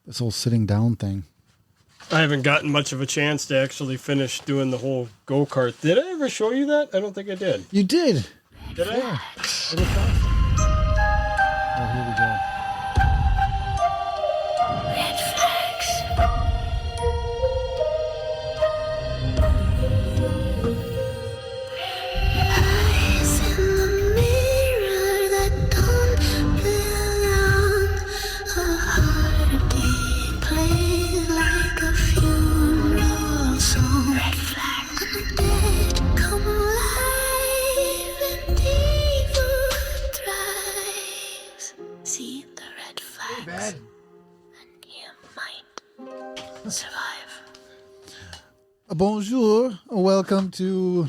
This whole sitting down thing. I haven't gotten much of a chance to actually finish doing the whole go-kart. Did I ever show you that? I don't think I did. You did. Did I? Yeah. It was awesome. Oh, here we go. Red flags. Eyes in the mirror that don't belong. A heartbeat plays like a funeral song. Red flags. And the dead come alive and evil thrives. See the red flags, and you might survive. Bonjour. Welcome to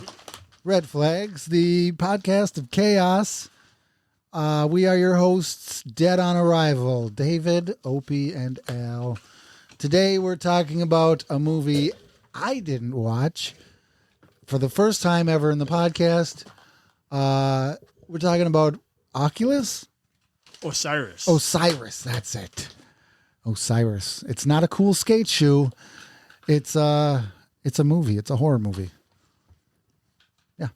Red Flags, the podcast of chaos. We are your hosts, dead on arrival, David, Opie, and Al. Today we're talking about a movie I didn't watch for the first time ever in the podcast. We're talking about Oculus? Osiris. Osiris, that's it. Osiris. It's not a cool skate shoe. It's a movie. It's a horror movie. Yeah.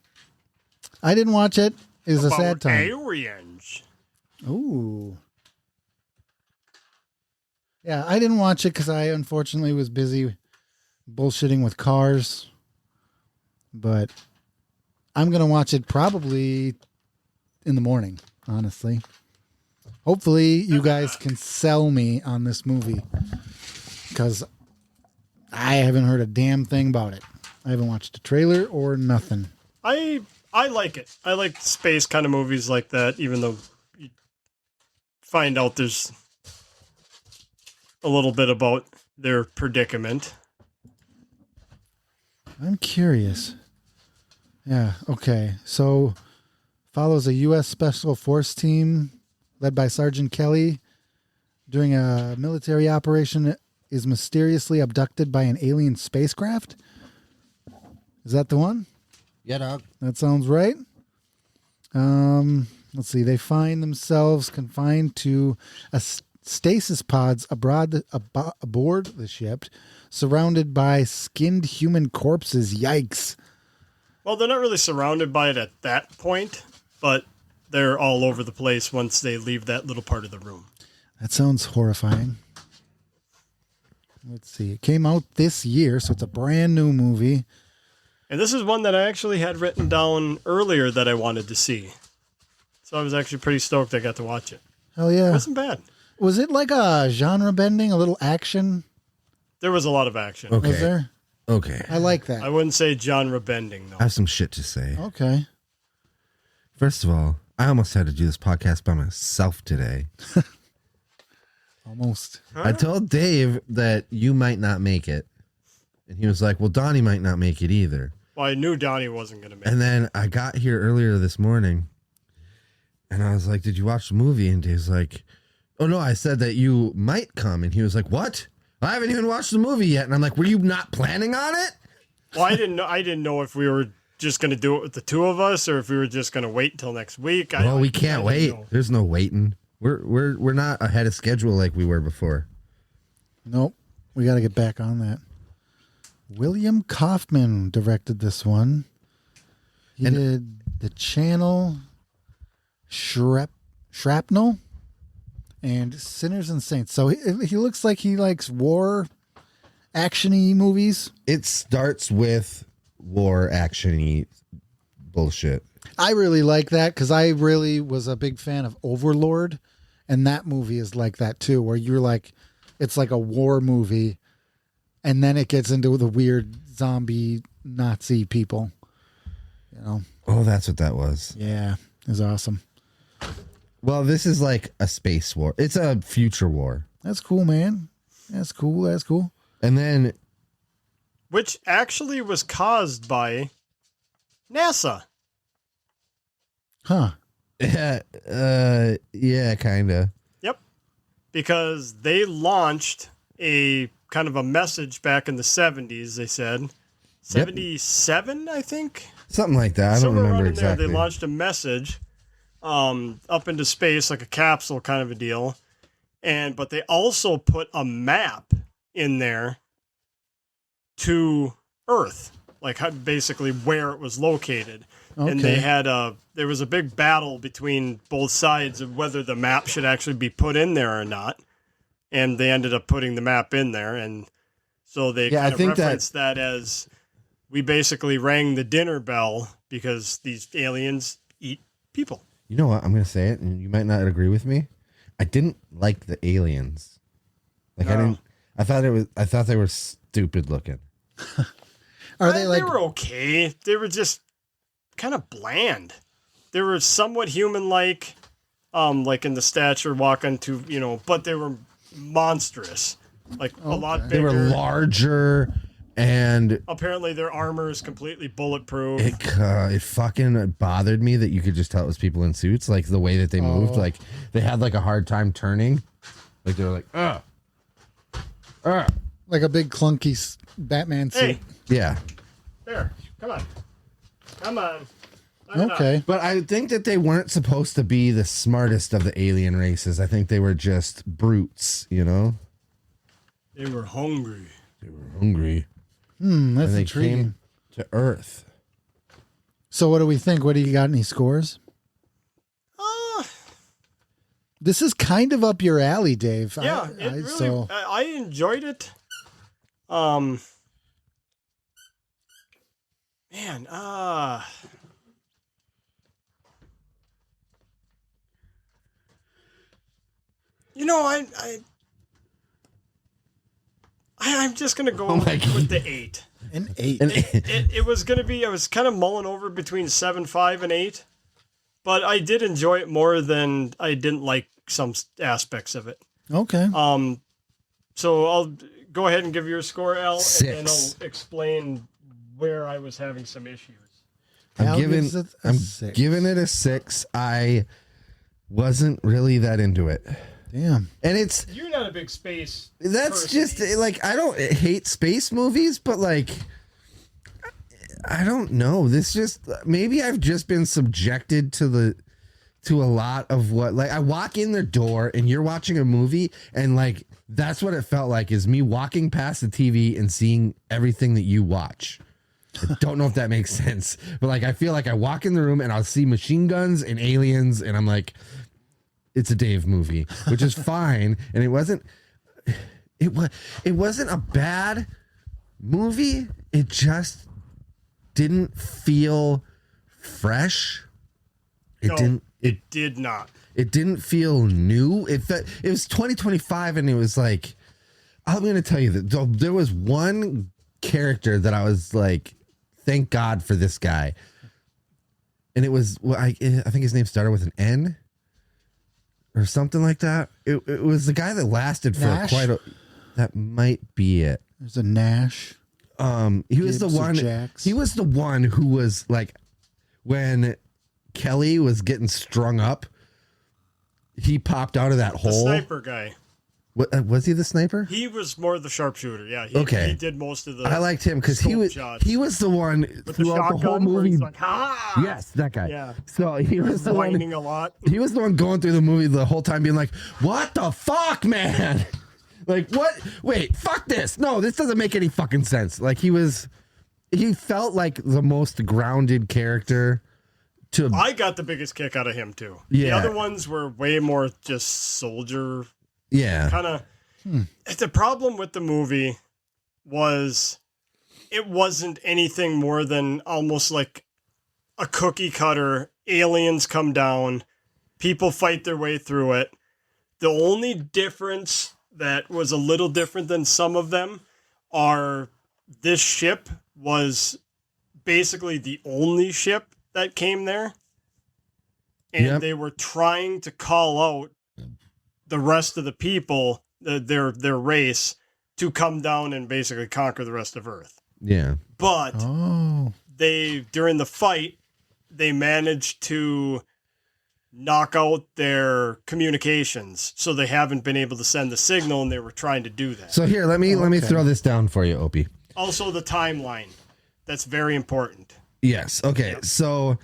I didn't watch it. It was a sad time. Aliens. Ooh. Yeah, I didn't watch it because I unfortunately was busy bullshitting with cars. But I'm going to watch it probably in the morning, honestly. Hopefully you guys can sell me on this movie because I haven't heard a damn thing about it. I haven't watched a trailer or nothing. I like it. I like space kind of movies like that, even though you find out there's a little bit about their predicament. I'm curious. Yeah, okay. So follows a U.S. Special Force team led by Sergeant Kelly during a military operation is mysteriously abducted by an alien spacecraft. Is that the one? Yeah, dog. That sounds right. Let's see. They find themselves confined to a stasis pods aboard the ship, surrounded by skinned human corpses. Yikes. Well, they're not really surrounded by it at that point, but they're all over the place once they leave that little part of the room. That sounds horrifying. Let's see. It came out this year, so it's a brand new movie. And this is one that I actually had written down earlier that I wanted to see. So I was actually pretty stoked I got to watch it. Hell yeah. It wasn't bad. Was it like a genre bending, a little action? There was a lot of action. Okay. Was there? Okay. I like that. I wouldn't say genre bending, though. I have some shit to say. Okay. First of all, I almost had to do this podcast by myself today. Almost. I told Dave that you might not make it. And he was like, well, Donnie might not make it either. Well, I knew Donnie wasn't going to make it. And then I got here earlier this morning and I was like, did you watch the movie? And Dave's like, oh no, I said that you might come. And he was like, what? I haven't even watched the movie yet. And I'm like, were you not planning on it? Well, I didn't know if we were just going to do it with the two of us or if we were just going to wait until next week. Well, we can't wait. Know. There's no waiting. We're not ahead of schedule like we were before. Nope. We got to get back on that. William Kaufman directed this one. He did The Channel, Shrapnel, and Sinners and Saints. So he looks like he likes war, action-y movies. It starts with war action-y bullshit. I really like that because I really was a big fan of Overlord, and that movie is like that too, where you're like, it's like a war movie, and then it gets into the weird zombie Nazi people. You know? Oh, that's what that was. Yeah, it was awesome. Well, this is like a space war. It's a future war. That's cool, man. That's cool. That's cool. And then, Which actually was caused by NASA. Huh. yeah, kind of. Yep. Because they launched a kind of a message back in the 70s, they said. 77, I think? Something like that. I don't Somewhere remember around in there, exactly. they launched a message up into space, like a capsule kind of a deal. but they also put a map in there to Earth, like basically where it was located. Okay. And there was a big battle between both sides of whether the map should actually be put in there or not. And they ended up putting the map in there, and so they Yeah, kind I of think referenced that as we basically rang the dinner bell because these aliens eat people. You know what? I'm going to say it, and you might not agree with me. I didn't like the aliens. Like No. I thought they were stupid looking. Are they like? They were okay. They were just kind of bland. They were somewhat human-like, like in the stature, walking to, but they were monstrous, like a lot bigger. They were larger, and Apparently, their armor is completely bulletproof. it fucking bothered me that you could just tell it was people in suits, like the way that they moved. Like they had like a hard time turning. Like they were like, Like a big clunky Batman suit. Hey, yeah. there, come on. Knock it Okay. off. But I think that they weren't supposed to be the smartest of the alien races. I think they were just brutes, They were hungry. They were hungry. That's And they intriguing. came to Earth. So what do we think? What do you got? Any scores? This is kind of up your alley, Dave. Yeah, I enjoyed it. Man, I'm just gonna go my God. with the 8. an 8. It was gonna be. I was kind of mulling over between 7.5 and 8, but I did enjoy it more than I didn't like some aspects of it. Okay. So I'll go ahead and give your score, Al, and 6. then I'll explain where I was having some issues. Al I'm gives it a 6. giving it a 6. I wasn't really that into it. Damn. And You're not a big space. that's person. just like, I don't hate space movies, but like, I don't know. This just, maybe I've just been subjected to a lot of what, like, I walk in their door and you're watching a movie, and like, that's what it felt like, is me walking past the TV and seeing everything that you watch. I don't know if that makes sense, but like, I feel like I walk in the room and I'll see machine guns and aliens, and I'm like, it's a Dave movie, which is fine. And it wasn't a bad movie. It just didn't feel fresh. It did not. It didn't feel new. It was 2025, and it was like, I'm going to tell you that there was one character that I was like, thank God for this guy. And it was, I think his name started with an N or something like that. It was the guy that lasted for Nash? that might be it. There's a Nash. He was the Gibbs or one. Jax? He was the one who was like, when Kelly was getting strung up, he popped out of that The hole. sniper guy. What, was he the sniper? He was more the sharpshooter. Yeah. Okay. He did most of the. I liked him because he scope was shots. he was the one With the throughout the whole shotgun where movie. he's like, ah! Yes, that guy. Yeah. So he was the one. Whining a lot. He was the one going through the movie the whole time, being like, "What the fuck, man? Like, what? Wait, fuck this! No, this doesn't make any fucking sense." Like he felt like the most grounded character. I got the biggest kick out of him too. Yeah. The other ones were way more just soldier Yeah, kind of. The problem with the movie was it wasn't anything more than almost like a cookie cutter. Aliens come down, people fight their way through it. The only difference that was a little different than some of them are this ship was basically the only ship that came there. And Yep. they were trying to call out the rest of the people, their race, to come down and basically conquer the rest of Earth. yeah. But Oh. during the fight, they managed to knock out their communications, so they haven't been able to send the signal, and they were trying to do that. So here, let me Okay. throw this down for you, Opie. Also, the timeline. That's very important. Yes. Okay. Yep. So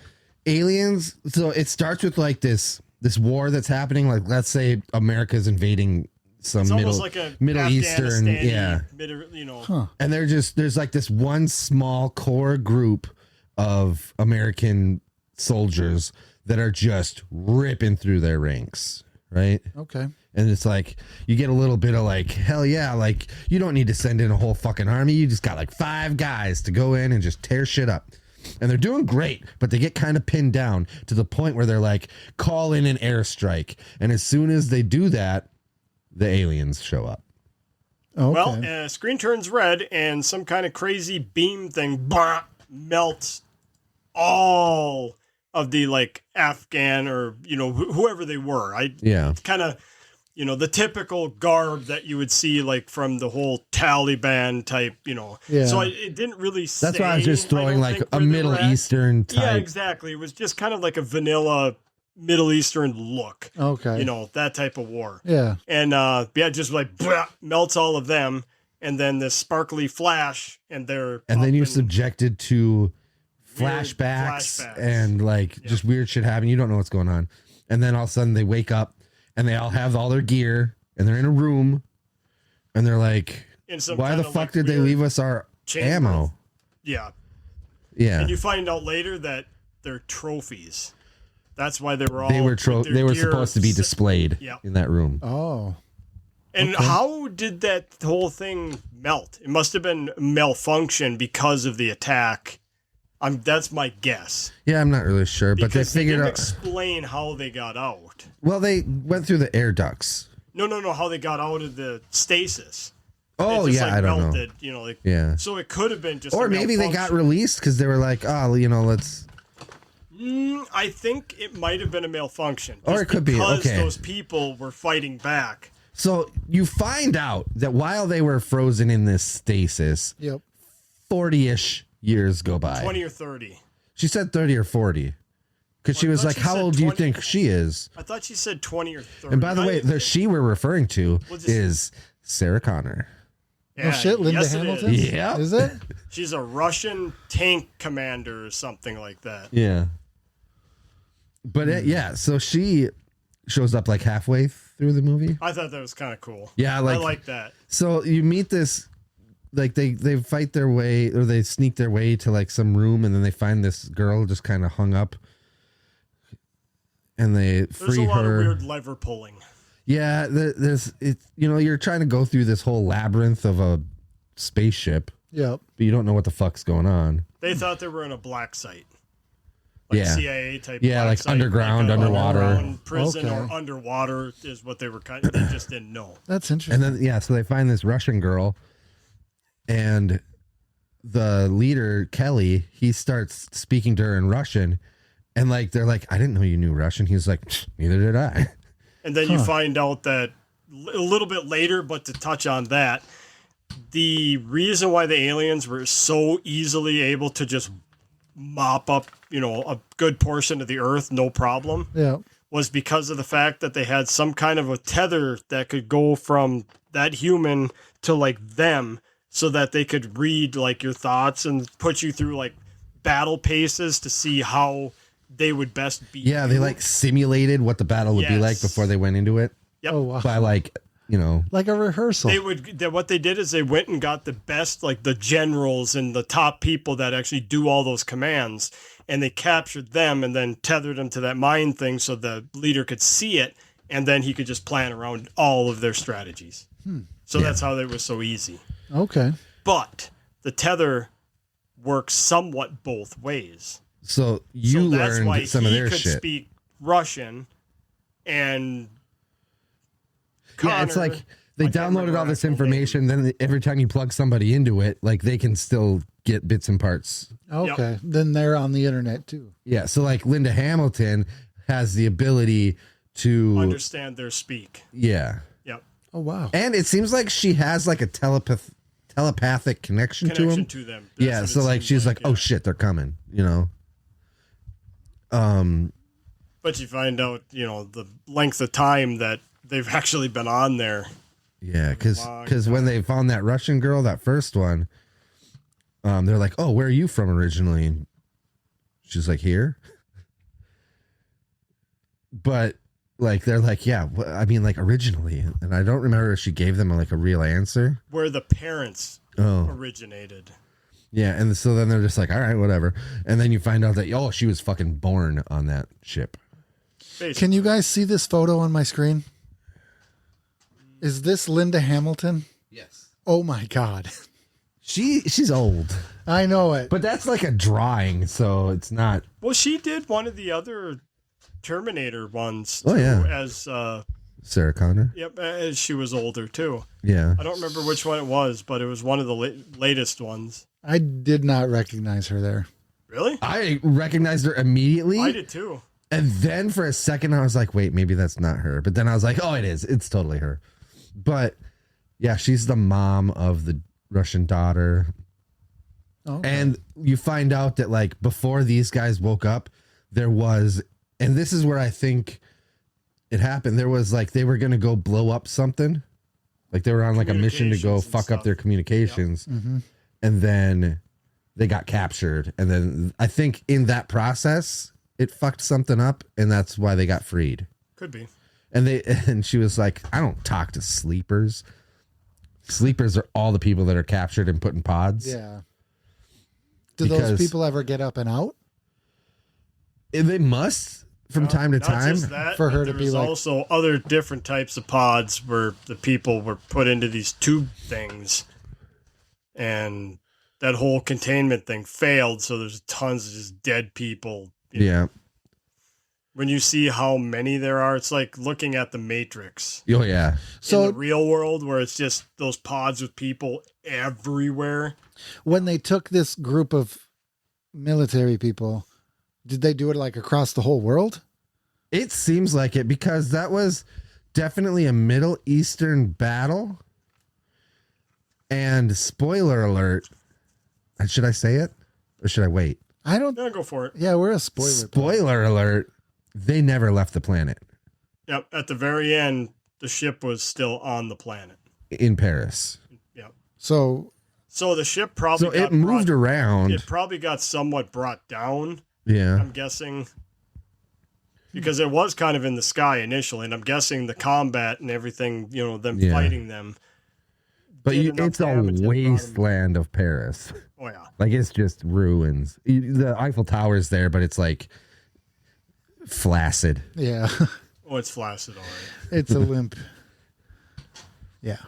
aliens. So it starts with like this this war that's happening. Like, let's say America's invading some It's Middle almost like a Middle Eastern, Afghanistan-y, yeah. Huh. And there's like this one small core group of American soldiers that are just ripping through their ranks, right? Okay. And it's like you get a little bit of like, hell yeah, like you don't need to send in a whole fucking army. You just got like 5 guys to go in and just tear shit up. And they're doing great, but they get kind of pinned down to the point where they're like, call in an airstrike. And as soon as they do that, the aliens show up. Okay. Well, screen turns red, and some kind of crazy beam thing melts all of the like Afghan or whoever they were. Yeah. Kind of the typical garb that you would see like from the whole Taliban type. Yeah. So it didn't really. That's why I was just throwing like a Middle Eastern type. Yeah, exactly. It was just kind of like a vanilla Middle Eastern look. Okay. That type of war. Yeah. And just like melts all of them, and then this sparkly flash, and they're And then you're up and- subjected to Weird flashbacks flashbacks. and like just weird shit happening. You don't know what's going on. And then all of a sudden they wake up and they all have all their gear and they're in a room and they're like, in some why kind the of, fuck like, did they weird leave us our chamber. ammo? Yeah, Yeah. and you find out later that they're trophies. That's why they were all They were with their they were gear supposed to be sit- displayed Yeah. in that room. Oh. And how did that whole thing melt? It must have been malfunction because of the attack. That's my guess. Yeah, I'm not really sure, but they Because they figured didn't out. explain how they got out. Well, they went through the air ducts. No, how they got out of the stasis. Oh It just, yeah, like, I don't melted, know. Yeah. So it could have been just. Or a maybe they got malfunction. released because they were like, oh, let's. I think it might have been a malfunction. Or just it could be, because okay. those people were fighting back. So you find out that while they were frozen in this stasis, Yep. 40-ish years go by. 20 or 30. She said 30 or 40. Because she Well, I was thought like, she how said old do you 20. think she is? I thought she said 20 or 30. And by the way, the she we're referring to We'll just- is Sarah Connor. Oh shit, Linda yes, it Hamilton? is. Yeah. Is it? She's a Russian tank commander or something like that. Yeah. But yeah, so she shows up like halfway through the movie. I thought that was kind of cool. Yeah, I like like that. so you meet this like they fight their way or they sneak their way to like some room and then they find this girl just kind of hung up and they There's free a lot her. of weird lever pulling. Yeah, there's it. You're trying to go through this whole labyrinth of a spaceship, Yep. but you don't know what the fuck's going on. They thought they were in a black site. Like Yeah. CIA type. Yeah, black like site, underground, like a underwater. underground prison or Okay. underwater is what they were kind of. They just didn't know. That's interesting. And then so they find this Russian girl, and the leader Kelly, he starts speaking to her in Russian, and like they're like, I didn't know you knew Russian. He's like, neither did I. And then you find out that a little bit later, but to touch on that, the reason why the aliens were so easily able to just mop up, a good portion of the Earth, no problem, Yeah. was because of the fact that they had some kind of a tether that could go from that human to like them so that they could read like your thoughts and put you through like battle paces to see how they would best be. Yeah, they like simulated what the battle would be like Yes. before they went into it Yep. Oh wow. by like Like a rehearsal. What they did is they went and got the best, like the generals and the top people that actually do all those commands, and they captured them and then tethered them to that mind thing so the leader could see it, and then he could just plan around all of their strategies. So that's how it was so easy. Okay. But the tether works somewhat both ways. So you So that's why learned some of he their could shit. speak Russian, and Yeah, it's Connor- like they I can't downloaded remember all her this actual information. Then every time you plug somebody into it, like they can still get bits and parts. Okay. Then they're on the internet too. Yeah. So like Linda Hamilton has the ability to understand their speak. yeah, Yep. Oh wow. and it seems like she has like a telepathic connection to Connection him. to them. That's Yeah. what So it like seems she's like, yeah. oh shit, they're coming. But you find out, the length of time that they've actually been on there. Yeah, Long because when they found that Russian girl, that first one, they're like, "Oh, where are you from originally?" And she's like, "Here." But like they're like, yeah, I mean, like originally, and I don't remember if she gave them like a real answer. Where the parents Oh, originated. yeah, and so then they're just like, all right, whatever, and then you find out that she was fucking born on that ship. Basically. Can you guys see this photo on my screen? Is this Linda Hamilton? Yes, Oh my God. she's old, I know it. but that's like a drawing, so it's not. Well, she did one of the other Terminator ones. Oh, too, yeah. As Sarah Connor. yep, as she was older too. Yeah, I don't remember which one it was, but it was one of the latest ones. I did not recognize her there. Really? I recognized her immediately. I did too. And then for a second, I was like, wait, maybe that's not her. But then I was like, oh, it is. It's totally her. But yeah, she's the mom of the Russian daughter. Okay. And you find out that like before these guys woke up, there was, and this is where I think it happened. There was like, they were going to go blow up something. Like they were on like a mission to go Communications and fuck up stuff. their communications. Mhm. And then they got captured. And then I think in that process, it fucked something up, and that's why they got freed. Could be. And she was like, I don't talk to sleepers. Sleepers are all the people that are captured and put in pods. Yeah. Do Because- those people ever get up and out? And they must from Well, time to not time. just that, for but her to be there's like- also other different types of pods where the people were put into these tube things, and that whole containment thing failed. So there's tons of just dead people. Yeah. When you see how many there are, it's like looking at the Matrix. Oh yeah. In So the real world, where it's just those pods with people everywhere. when they took this group of military people, did they do it like across the whole world? It seems like it because that was definitely a Middle Eastern battle. And spoiler alert. Should I say it? Or should I wait? I don't. Yeah, go for it. Yeah, we're a spoiler. Spoiler alert. They never left the planet Yep. At the very end, the ship was still on the planet. in Paris. Yep. So So the ship probably So it moved around. It probably got somewhat brought down, Yeah. I'm guessing. Because it was kind of in the sky initially, and I'm guessing the combat and everything, them Yeah. fighting them. But did enough it's a damage that brought 'em- wasteland of Paris. Oh, yeah. Like it's just ruins. The Eiffel Tower's there, but it's like flaccid. yeah, Oh, it's flaccid already. it's a limp. Yeah.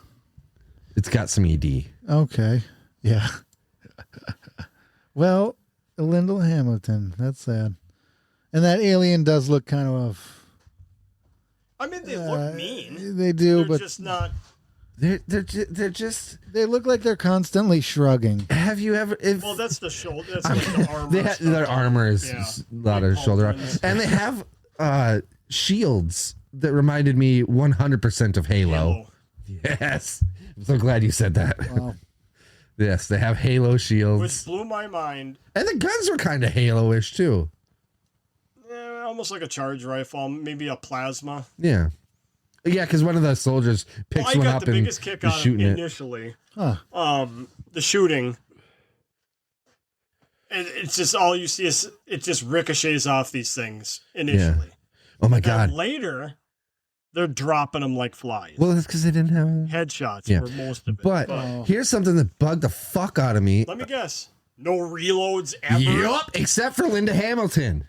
It's got some ED. Okay. Yeah. Well, Lyndall Hamilton. That's sad. And that alien does look kind of. I mean, they look mean. They do, They're but just not. They're just. they look like they're constantly shrugging. Have you ever? If, Well, that's the shoulder. That's like the armor. they stuff. their armor is Yeah. a lot of Big shoulder, pauldrons. and they have shields that reminded me 100% of Halo. Halo. Yes, I'm so glad you said that. Wow. Yes, they have Halo shields, Which blew my mind. and the guns were kind of Halo-ish too. Almost like a charge rifle, maybe a plasma. Yeah, because one of the soldiers picks Well, I one got up the and biggest kick is out of shooting it. initially. Huh. The shooting. It's just all you see is it just ricochets off these things initially. Oh my And god! later, they're dropping them like flies. Well, that's because they didn't have. Headshots Yeah. were most of it. But Oh. here's something that bugged the fuck out of me. let me guess. No reloads ever. Yup, except for Linda Hamilton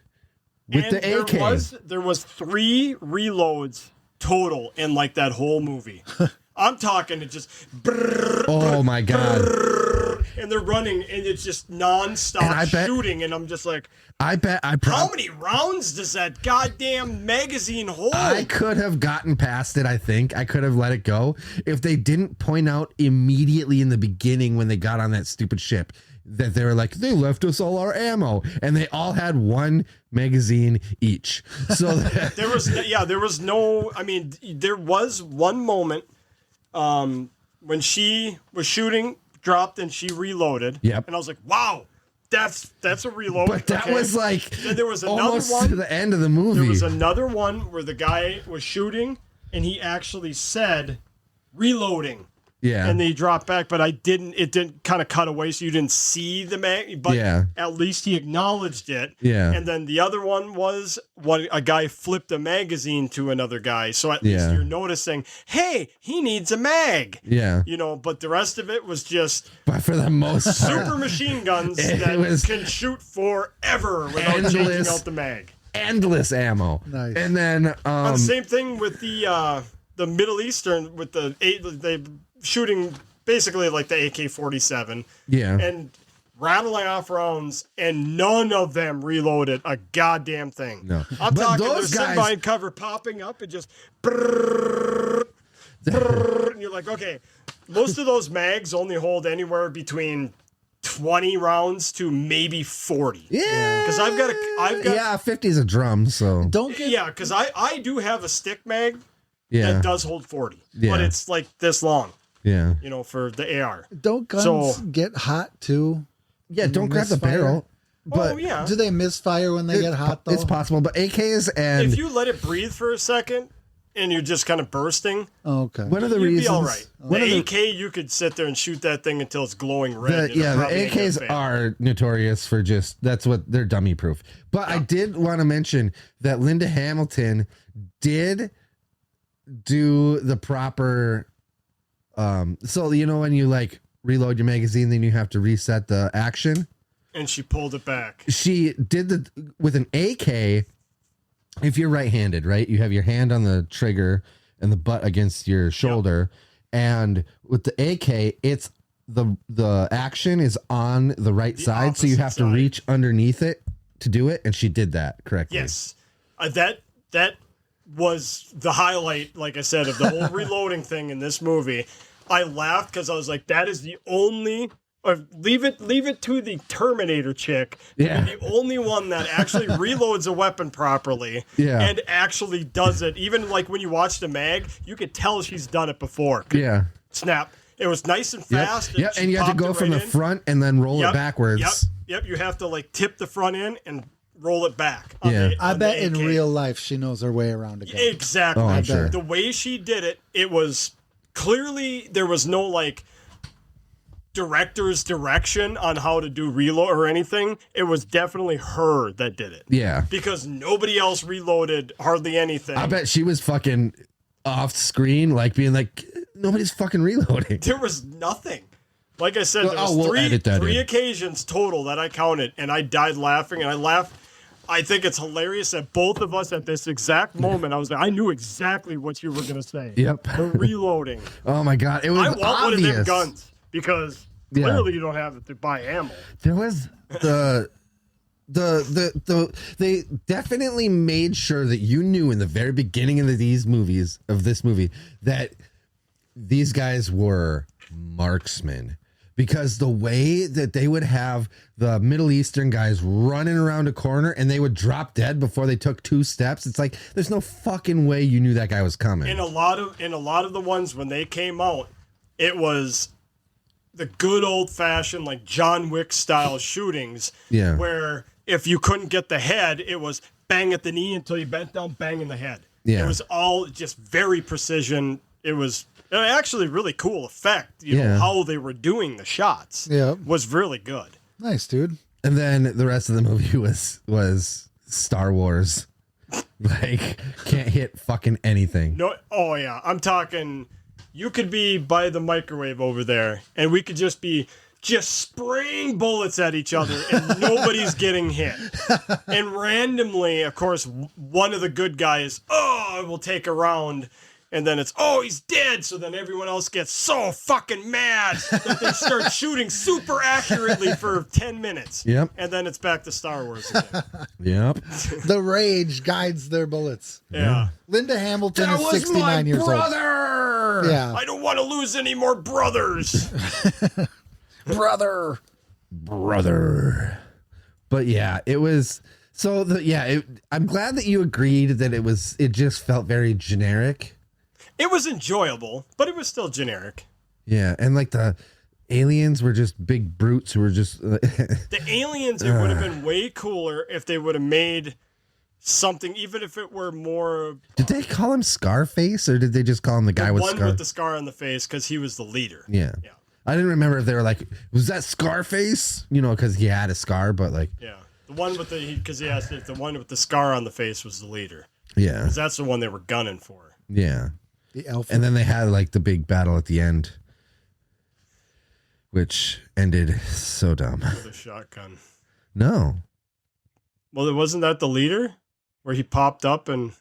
with And the AK. There was 3 reloads total in like that whole movie. I'm talking it just Oh my god! and they're running and it's just And I nonstop bet- shooting and I'm just like, I bet I how probably many rounds does that goddamn magazine hold? I could have gotten past it. I think I could have let it go if they didn't point out immediately in the beginning when they got on that stupid ship that they were like, they left us all our ammo, and they all had one magazine each. So that, there was no. I mean, there was one moment when she was shooting, dropped, and she reloaded. Yep. And I was like, wow, that's a reload. but that okay? was like Then there was another almost one. to the end of the movie. There was another one where the guy was shooting, and he actually said, reloading. Yeah. And then he dropped back, but it didn't kind of cut away, so you didn't see the mag, but at least he acknowledged it. Yeah. And then the other one was what a guy flipped a magazine to another guy, so at least you're noticing, hey, he needs a mag. Yeah. You know, but the rest of it was just But for the most part, super machine guns that can shoot forever without changing out the mag. Endless ammo. Nice. And then Same thing with the Middle Eastern with they shooting basically like the AK-47. Yeah. And rattling off rounds, and none of them reloaded a goddamn thing. No. I'm But talking those their guys- Symbine cover popping up and just brrrr, brrrr, and you're like, okay, most of those mags only hold anywhere between 20 rounds to maybe 40. Yeah. Because I've got yeah, 50's a drum, so Don't get yeah, because I do have a stick mag yeah. that does hold 40, Yeah. but it's like this long, Yeah. you know, for the AR. don't guns So- get hot too? Yeah, don't grab the Misfire? barrel. But Oh yeah, Do they misfire when they get hot though? it's possible. But AKs and if you let it breathe for a second and you're just kind of bursting, Oh, okay. one of the you'd reasons be all right. one of The the, AK, you could sit there and shoot that thing until it's glowing red. the AKs are notorious for that's what they're dummy proof. But I did want to mention that Linda Hamilton did do the proper so you know when you like reload your magazine, then you have to reset the action. And she pulled it back. She did with an AK. If you're right-handed, right, you have your hand on the trigger and the butt against your shoulder, and with the AK, it's the action is on the right side, so you opposite have to side. reach underneath it to do it, and she did that correctly. Yes, that was the highlight, like I said, of the whole reloading thing in this movie. I laughed because I was like, that is the only. Or leave it to the Terminator chick to Yeah. be the only one that actually reloads a weapon properly Yeah. and actually does it. Even like when you watch the mag, you could tell she's done it before. Yeah. Snap. It was nice and Yep. fast. Yeah, she and you have to popped go it from right the in. front and then roll Yep, it backwards. Yep. You have to like tip the front end and roll it back. Yeah. I bet in AK. real life she knows her way around again. Exactly. Oh, I'm sure. The way she did it, it was clearly there was no like director's direction on how to do reload or anything. It was definitely her that did it. Yeah. Because nobody else reloaded hardly anything. I bet she was fucking off screen, like being like, nobody's fucking reloading. There was nothing. Like I said, there Oh, was we'll edit that three in. occasions total that I counted, and I died laughing, and I laughed. I think it's hilarious that both of us at this exact moment, I knew exactly what you were going to say. Yep. The reloading. Oh my god, it was I want obvious. one of them guns because Yeah. clearly you don't have it to buy ammo. There was they definitely made sure that you knew in the very beginning of this movie that these guys were marksmen, because the way that they would have the Middle Eastern guys running around a corner and they would drop dead before they took 2 steps, it's like there's no fucking way you knew that guy was coming. In a lot of the ones when they came out, it was the good old fashioned like John Wick style shootings. Yeah. Where if you couldn't get the head, it was bang at the knee until you bent down, bang in the head. Yeah. It was all just very precision. It was actually really cool effect. You Yeah. know, how they were doing the shots. Yeah. Was really good. Nice, dude. And then the rest of the movie was Star Wars. Like, can't hit fucking anything. No, oh yeah, I'm talking. You could be by the microwave over there, and we could just be spraying bullets at each other, and nobody's getting hit. And randomly, of course, one of the good guys, will take a round, and then it's, he's dead. So then everyone else gets so fucking mad that they start shooting super accurately for 10 minutes. Yep. And then it's back to Star Wars again. Yep. The rage guides their bullets. Yeah. Linda Hamilton is 69 years brother. old. Yeah. I don't want to lose any more brothers. Brother. But yeah, it was so I'm glad that you agreed that it just felt very generic. It was enjoyable, but it was still generic. Yeah, and like the aliens were just big brutes who were just The aliens, it would have been way cooler if they would have made something, even if it were more. Did they call him Scarface, or did they just call him the guy The with one scar? with the scar on the face, because he was the leader. Yeah. Yeah. I didn't remember if they were like, was that Scarface? You know, because he had a scar, but like, Yeah. The one with because he asked if the one with the scar on the face was the leader. yeah, 'Cause that's the one they were gunning for. yeah. The elf. And then they had like the big battle at the end, which ended so dumb. With a shotgun. No, Well, wasn't that the leader? Where he popped up and.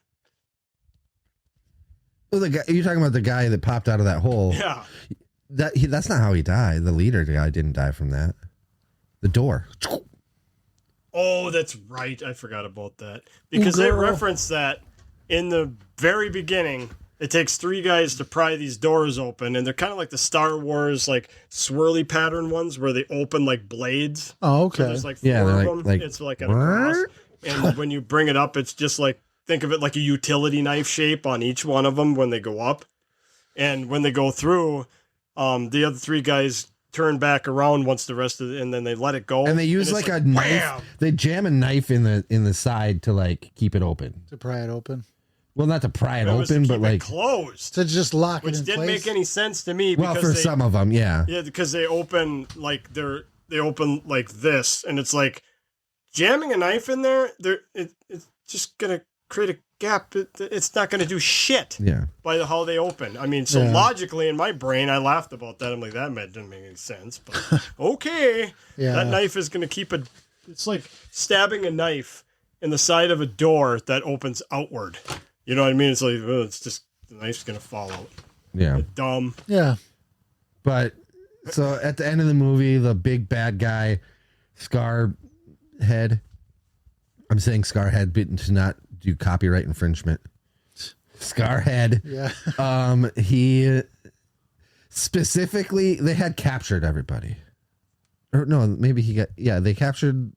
well, the guy you're talking about, the guy that popped out of that hole. Yeah. That's not how he died. The leader guy didn't die from that. The door. Oh, that's right. I forgot about that. Because they referenced that in the very beginning. It takes 3 guys to pry these doors open, and they're kind of like the Star Wars, like, swirly pattern ones where they open like blades. Oh, So okay. there's like 4 Yeah, they're of like- them. like, It's like at a cross. And when you bring it up, it's just like, think of it like a utility knife shape on each one of them when they go up. And when they go through, the other 3 guys turn back around once the rest of it, and then they let it go. And they use it's like a knife. bam! They jam a knife in the side to like keep it open. To pry it open. Well, not to pry it It was to open, but keep it like, closed. To just lock Which it in didn't place. make any sense to me well, because for they, some of them, yeah. yeah, because they open like they open like this, and it's like jamming a knife in there. It's just gonna create a gap. It's not gonna do shit Yeah. by how they open. I mean, so Yeah. logically in my brain, I laughed about that. I'm like, that didn't make any sense. But okay, Yeah. that knife is gonna keep a. It's like stabbing a knife in the side of a door that opens outward. You know what I mean? It's like, oh, it's just the knife's gonna fall out. Yeah. Dumb. Yeah. But so at the end of the movie, the big bad guy, Scar Head. I'm saying Scar Head, but to not do copyright infringement. Scar Head. Yeah. He specifically, they had captured everybody. Or no, maybe they captured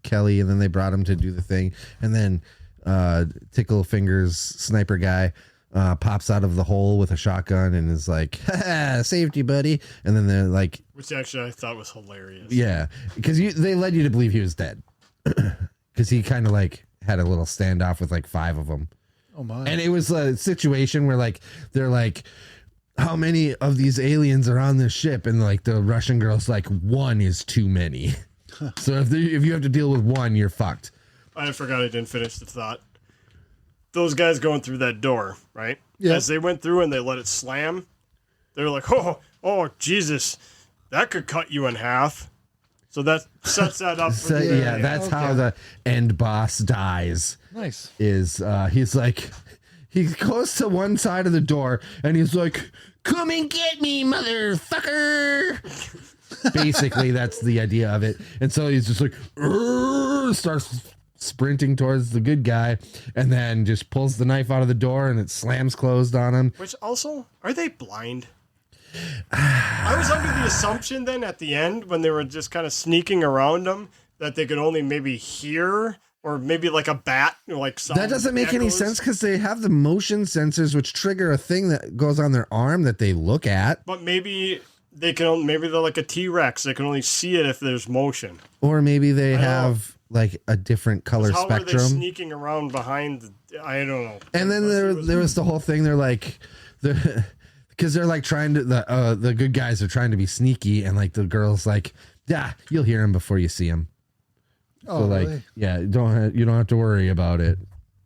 Kelly, and then they brought him to do the thing, and then Tickle Fingers sniper guy pops out of the hole with a shotgun and is like, "Ha, saved you, buddy." And then they're like, Which actually I thought was hilarious. yeah, because they led you to believe he was dead, because he kind of like had a little standoff with like 5 of them. Oh my. And it was a situation where like they're like, how many of these aliens are on this ship? And like the Russian girl's like, 1 is too many. So if you have to deal with 1, you're fucked. I forgot I didn't finish the thought. Those guys going through that door, right? Yeah. As they went through and they let it slam, they were like, oh, Jesus, that could cut you in half. So that sets that up. So, For yeah, that's how okay. the end boss dies. Nice. Is he's like, he goes to one side of the door and he's like, "Come and get me, motherfucker." Basically, that's the idea of it. And so he's just like, starts sprinting towards the good guy, and then just pulls the knife out of the door, and it slams closed on him. Which also, are they blind? I was under the assumption then at the end when they were just kind of sneaking around them that they could only maybe hear or maybe like a bat, like sound That doesn't make any echoes. sense because they have the motion sensors, which trigger a thing that goes on their arm that they look at. But maybe they can. Maybe they're like a T-Rex. They can only see it if there's motion. Or maybe they I don't have like a different color How are they spectrum. sneaking around behind? I don't know. And then there was the whole thing. They're like, because they're like trying to the good guys are trying to be sneaky, and like the girl's like, yeah, you'll hear him before you see him. Oh, So like, really? yeah, you don't have to worry about it.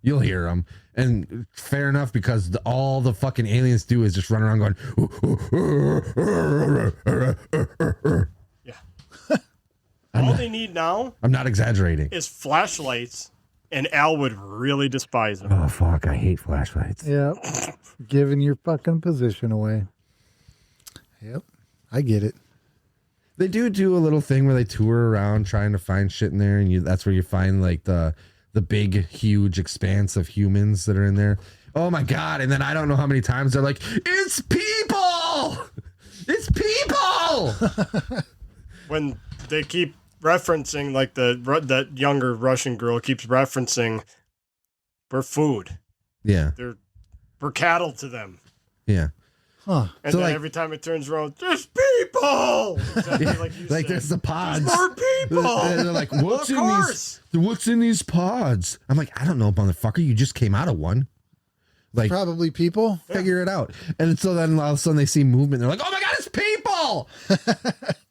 You'll hear him, and fair enough because all the fucking aliens do is just run around going. Yeah. All they need now I'm not exaggerating. is flashlights, and Al would really despise them. Oh fuck! I hate flashlights. Yeah. Giving your fucking position away. Yep. I get it. They do a little thing where they tour around trying to find shit in there, and that's where you find like the big, huge expanse of humans that are in there. Oh my god! And then I don't know how many times they're like, "It's people! It's people!" When they keep referencing, like that younger Russian girl keeps referencing, we're food. Yeah, We're cattle to them. yeah. Huh. And So, then like- every time it turns around, there's people. people. Exactly like you Like said. there's the pods. There's more people. And they're like, what's Of in course. what's in these pods? I'm like, I don't know, motherfucker. You just came out of one. Like, Probably people. figure it out. And so then all of a sudden they see movement. They're like, oh my God, it's people.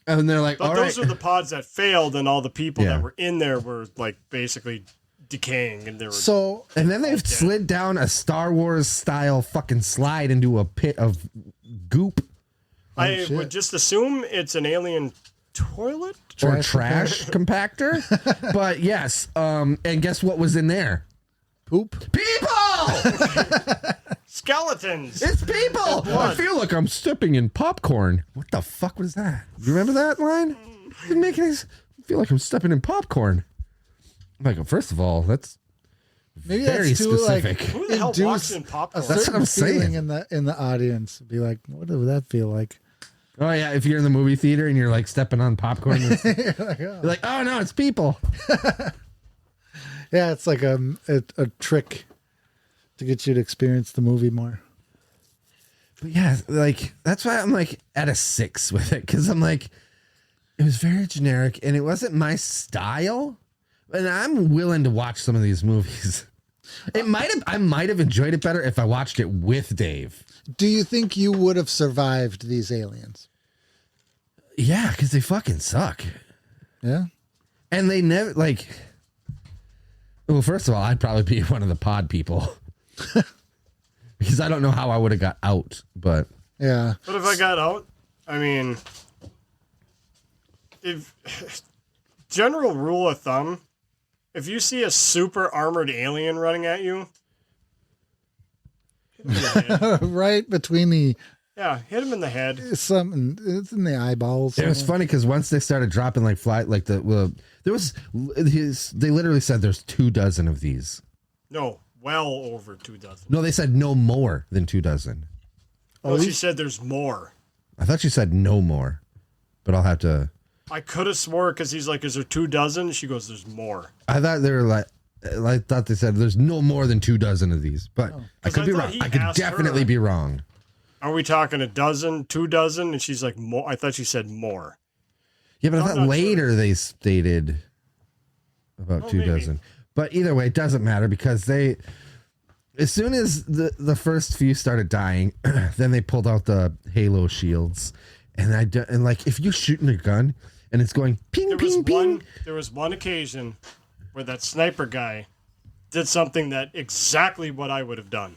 And they're like, But all those right. are the pods that failed, and all the people Yeah. that were in there were like basically decaying, and they were. So And then they've slid down a Star Wars style fucking slide into a pit of goop I shit. would just assume it's an alien toilet. or Trash trash compactor. But yes, and guess what was in there? poop. People! Skeletons. It's people! I feel like I'm stepping in popcorn. What the fuck was that? You remember that line? Didn't make any sense. I feel like I'm stepping in popcorn. I'm like, first of all, that's Maybe very that's too specific. Who the hell induce walks in popcorn? a That's what certain I'm feeling saying. in the audience. Be like, what would that feel like? Oh yeah, if you're in the movie theater and you're like stepping on popcorn, you're like, oh no, it's people. Yeah, it's like a trick to get you to experience the movie more. But yeah, like that's why I'm like at a 6 with it, because I'm like, it was very generic and it wasn't my style. And I'm willing to watch some of these movies. I might have enjoyed it better if I watched it with Dave. Do you think you would have survived these aliens? Yeah, because they fucking suck. Yeah. And they never like. Well, first of all, I'd probably be one of the pod people because I don't know how I would have got out. But Yeah. But if I got out, I mean, if general rule of thumb, if you see a super armored alien running at you, hit him in the head. Right between the Hit him in the head. it's in the eyeballs. it was somewhere. funny because once they started dropping like there was they literally said there's 24 of these. No, well over 24. No, they said no more than 24. No, she said there's more. I thought she said no more, but I'll have to. I could have swore because he's like, "Is there 24?" She goes, "There's more." I thought they were like. I thought they said there's no more than 24 of these, but I 'Cause could I be thought wrong. he I could asked definitely her. be wrong. Are we talking a dozen, 24? And she's like, "More." I thought she said more. Yeah, but I I'm thought not later they stated about Oh, 24. maybe. But either way, it doesn't matter because they, as soon as the first few started dying, then they pulled out the Halo shields, and like if you're shooting a gun and it's going ping ping ping, There was one occasion where that sniper guy did something that exactly what I would have done.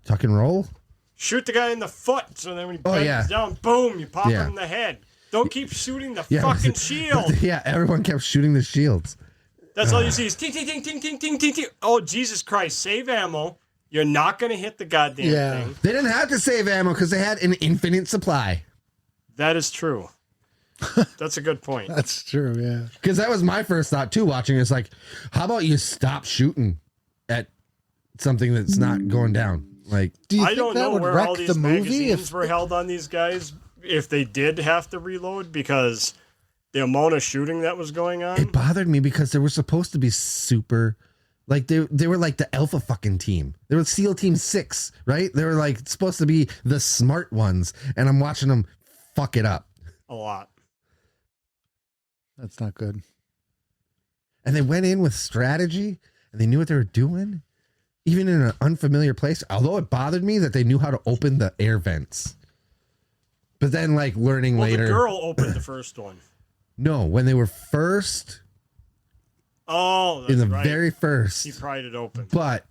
tuck and roll. Shoot the guy in the foot, so then when he Oh, bends yeah. down, boom, you pop Yeah. him in the head. Don't keep shooting the Yeah, fucking but- shield. Yeah, everyone kept shooting the shields. That's all you see is ting, ting, ting, ting, ting, ting, ting, ting. Oh, Jesus Christ, save ammo. You're not going to hit the goddamn Yeah. thing. They didn't have to save ammo because they had an infinite supply. That is true. That's a good point. That's true. Yeah. Because that was my first thought too. Watching it's like, how about you stop shooting at something that's not going down? Like, Do you I think don't that know would where wreck all these the movie? magazines If were held on these guys if they did have to reload because the amount of shooting that was going on. it bothered me because they were supposed to be super, like they were like the alpha fucking team. They were SEAL Team 6, right? They were like supposed to be the smart ones, and I'm watching them fuck it up. A lot. that's not good. And they went in with strategy, and they knew what they were doing, even in an unfamiliar place. Although it bothered me that they knew how to open the air vents. But then, like learning Well, later, the girl opened the first one. no, when they were first Oh, that's in the right. very first, He pried it open. but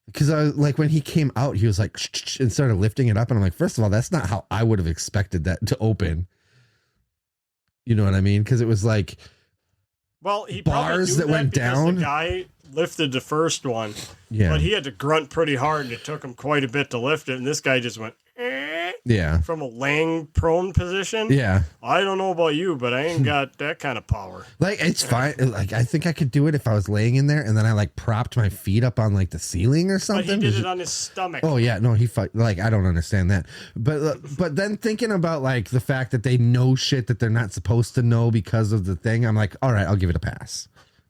because I was like when he came out, he was like shh, and started lifting it up, and I'm like, first of all, that's not how I would have expected that to open. You know what I mean? Because it was like Well, he Bars probably knew that went because down? The guy lifted the first one, yeah, but he had to grunt pretty hard, and it took him quite a bit to lift it. And this guy just went yeah, from a laying prone position. yeah. I don't know about you, but I ain't got that kind of power. Like it's fine. Like I think I could do it if I was laying in there and then I like propped my feet up on like the ceiling or But something. he did it on his stomach. Oh yeah, no, he fight like I don't understand that. But then thinking about like the fact that they know shit that they're not supposed to know because of the thing, I'm like, all right, I'll give it a pass.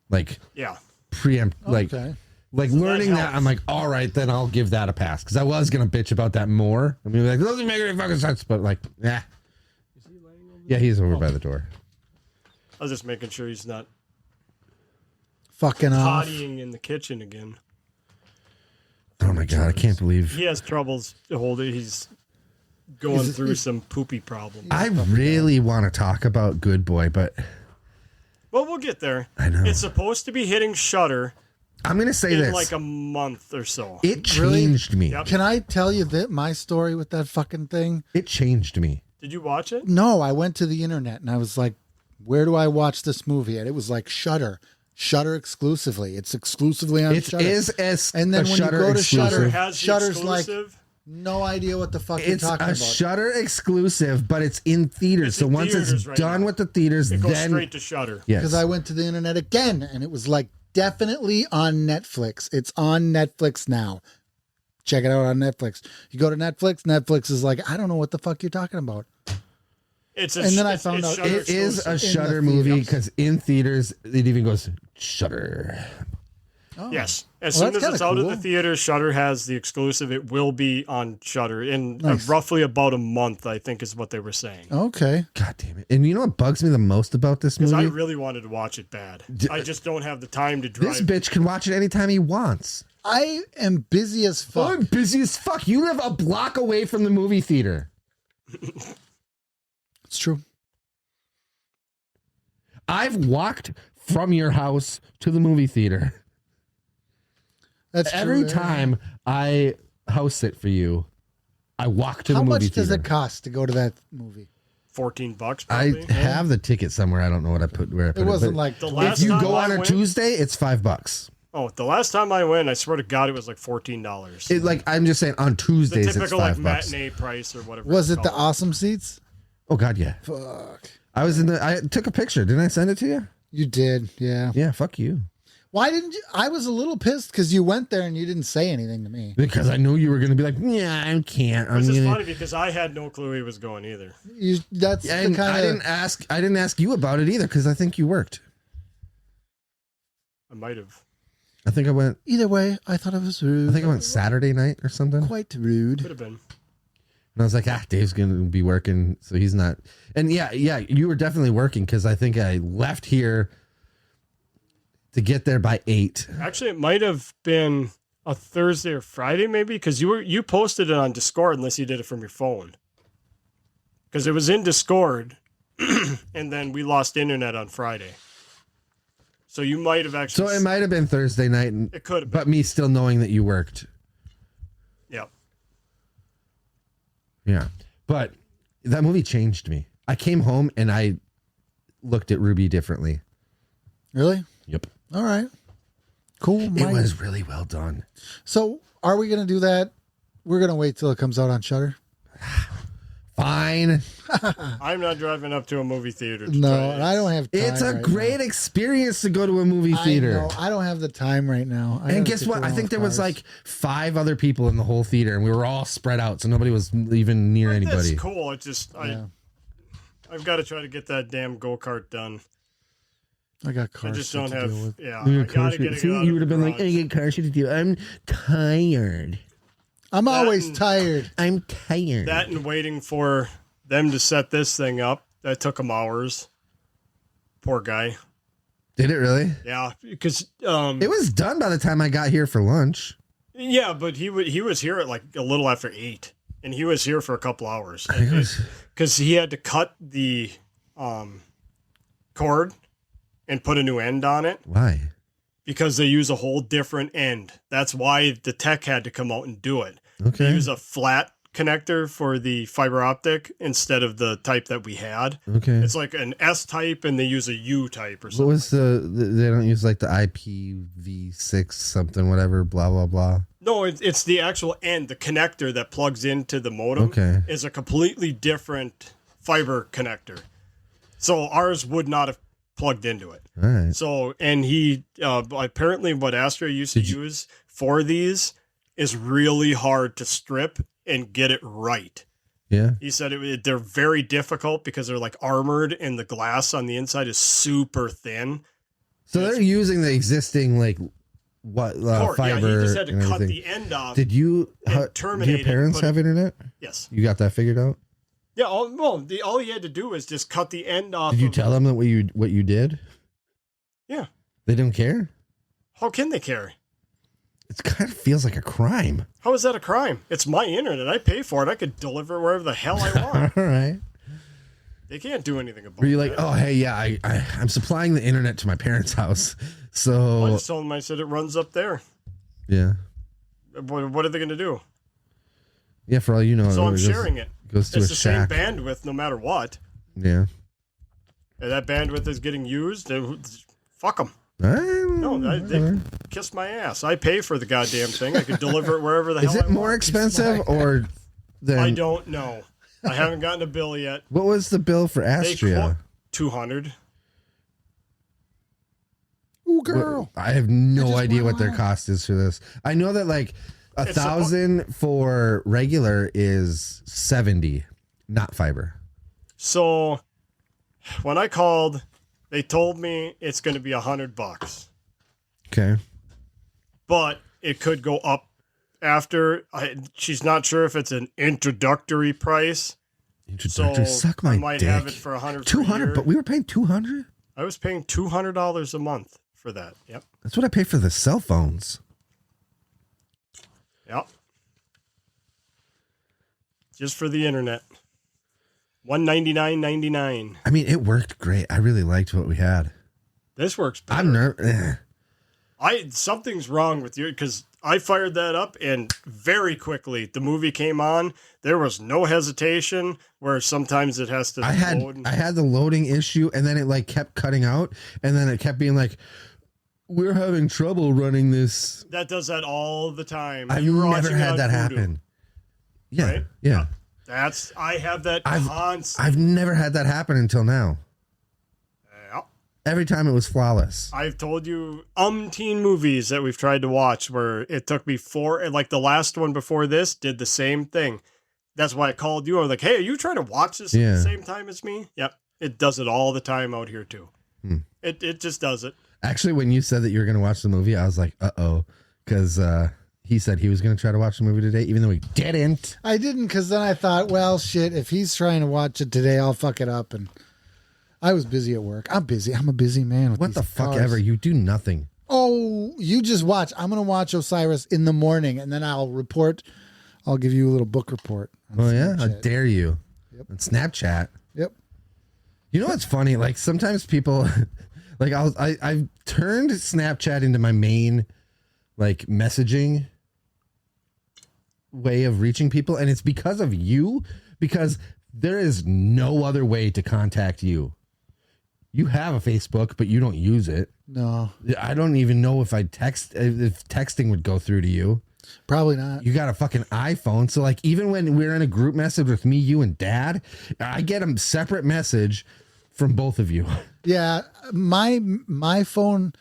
Like Yeah. preempt, like Okay. learning that, helps. I'm like, all right, then I'll give that a pass because I was gonna bitch about that more. I mean, like, it doesn't make any fucking sense, but like, yeah, Yeah, he's over by the door. I was just making sure he's not Fucking off. pottying in the kitchen again. Oh my god, I can't believe. He has troubles holding. He's going through some poopy problems. I really want to talk about Good Boy, but Well, we'll get there. I know. It's supposed to be hitting Shudder I'm going to say in this. like a month or so. It Really? changed me. Yep. Can I tell you that my story with that fucking thing? It changed me. Did you watch it? No, I went to the internet and I was like, where do I watch this movie? And it was like Shudder. Shudder exclusively. It's exclusively on It Shudder. is as And then a when you Shudder go to exclusive. Shudder, Has the Shudder's like, exclusive? no idea what the fuck you're It's talking a about. Shudder exclusive, but it's in theaters. It's So in once theaters it's right done now. with the theaters, It goes then straight to Shudder. yes. Because I went to the internet again and it was like, definitely on Netflix. It's on Netflix now. Check it out on Netflix. You go to Netflix, Netflix is like, I don't know what the fuck you're talking about. It's a, And then I it's found out Shudder it is a exclusive. Shudder the movie theaters. because in theaters it even goes Shudder. Oh. Yes. As Well, soon as that's it's kinda out of cool. the theater, Shudder has the exclusive. It will be on Shudder in Nice. roughly about a month, I think is what they were saying. Okay. God damn it! And you know what bugs me the most about this Because movie? I really wanted to watch it bad. I just don't have the time to This drive. bitch can watch it anytime he wants. I am busy as fuck. I'm busy as fuck. You live a block away from the movie theater. It's true. I've walked from your house to the movie theater. That's Every true. time I house sit for you, I walk to How the movie much does theater. it cost to go to that movie? $14 I probably. have the ticket somewhere. I don't know what I put where I put It it. wasn't but like The if last you time go I on a went- Tuesday, it's $5. Oh, the last time I went, I swear to God, it was like $14. It, like I'm just saying, on The Tuesdays it's typical like $5. matinee price or whatever. was it's it the called. awesome seats? Oh God, yeah. Fuck. I was in the. I took a picture. Didn't I send it to you? You did, yeah. Yeah. Fuck you. Why didn't you? I was a little pissed because you went there and you didn't say anything to me. Because I knew you were going to be like, yeah, I can't. I'm Which is gonna. funny because I had no clue he was going either. That's And the kind I of. didn't ask. I didn't ask you about it either because I think you worked. I might have. I think I went. Either way, I thought it was rude. I think I went Saturday night or something. Quite rude. Could have been. And I was like, Dave's going to be working, so he's not. And yeah, you were definitely working because I think I left here to get there by 8. Actually, it might have been a Thursday or Friday, maybe, because you posted it on Discord unless you did it from your phone. Because it was in Discord, and then we lost internet on Friday. So you might have actually. So it might have been Thursday night, It could have been. but me still knowing that you worked. Yeah. Yeah. But that movie changed me. I came home and I looked at Ruby differently. Really? Yep. All right. Cool. It was really well done. So, are we going to do that? We're going to wait till it comes out on Shutter. Fine. I'm not driving up to a movie theater. To No, try and I don't have time. It's a right great experience to go to a movie now. theater. I know. I don't have the time right now. I And gotta guess get what? to I one think with there was cars. like 5 other people in the whole theater, and we were all spread out, so nobody was even near anybody. That's cool. It just Yeah. I've got to try to get that damn go kart done. I got I cars just shit don't to have. deal with. Yeah, I gotta get it. See, you would have been like, I get car shit to do. I'm tired. I'm always and- tired. I'm tired. That and waiting for them to set this thing up. That took them hours. Poor guy. Did it really? Yeah, because It was done by the time I got here for lunch. yeah, but he was here at like a little after 8, and he was here for a couple hours I think it was. because he had to cut the cord and put a new end on it Why? because they use a whole different end. That's why the tech had to come out and do it. They Okay. use a flat connector for the fiber optic instead of the type that we had. Okay. It's like an S type, and they use a U type or What something. was they don't use like the IPv6 something, whatever, blah, blah, blah. No, it's the actual end, the connector that plugs into the modem. Okay. Is a completely different fiber connector. So ours would not have plugged into it. All right. So, and he apparently what Astra used to use for these is really hard to strip and get it right. Yeah. He said they're very difficult because they're like armored and the glass on the inside is super thin. So they're using the existing like what Cord, fiber. yeah, he just had to and cut everything. the end off. Did you? and Do terminate your it, parents put it- have internet? Yes. You got that figured out? Yeah, all he had to do was just cut the end off. Did you tell them that what you did? Yeah. They don't care? How can they care? It kind of feels like a crime. How is that a crime? It's my internet. I pay for it. I could deliver it wherever the hell I want. All right. They can't do anything about it. Were you like, oh, hey, yeah, I'm supplying the internet to my parents' house. So I just told them, I said, it runs up there. yeah. What are they going to do? Yeah, for all you know. So I'm goes, sharing it. Goes to It's a the shack. same bandwidth no matter what. Yeah. And that bandwidth is getting used. Fuck them. No, they whatever. kiss my ass. I pay for the goddamn thing. I could deliver it wherever the hell Is I it want. more expensive or than... I don't know. I haven't gotten a bill yet. What was the bill for Astria? $200. Ooh, girl. I have no just idea went what their live. cost is for this. I know that like It's a- 1,000 for regular is 70, not fiber. So when I called, they told me it's going to be $100, Okay. but it could go up after. She's not sure if it's an introductory price. Introductory. So Suck my I might dick. have it for $100. 200, but we were paying 200. I was paying $200 a month for that. Yep. That's what I pay for the cell phones. Yep. Just for the internet. $199.99. I mean, it worked great. I really liked what we had. This works better. I'm nervous. Something's wrong with you because I fired that up and very quickly the movie came on. There was no hesitation where sometimes it has to I had the loading issue, and then it like kept cutting out, and then it kept being like, "We're having trouble running this." That does that all the time. I've You were never watching it had on that Vudu, happen. Yeah, right? yeah. I have that constant. I've never had that happen until now. Yeah. Every time it was flawless. I've told you umpteen movies that we've tried to watch where it took me like the last one before this did the same thing. That's why I called you. I was like, hey, are you trying to watch this at Yeah. the same time as me? Yep. It does it all the time out here too. It just does it. Actually, when you said that you were going to watch the movie, I was like, uh-oh. Because he said he was going to try to watch the movie today, even though he didn't. I didn't because then I thought, well, shit, if he's trying to watch it today, I'll fuck it up. And I was busy at work. I'm busy. I'm a busy man. With What these the fuck cars. ever? You do nothing. Oh, you just watch. I'm going to watch Osiris in the morning, and then I'll report. I'll give you a little book report. on Oh, yeah? How Snapchat. dare you? Yep. On Snapchat. Yep. You know what's funny? Like sometimes people, like I've turned Snapchat into my main, like messaging way of reaching people, and it's because of you. Because there is no other way to contact you. You have a Facebook, but you don't use it. No, I don't even know if if texting would go through to you. probably not. You got a fucking iPhone. So like even when we're in a group message with me, you and Dad, I get a separate message from both of you. Yeah, my phone,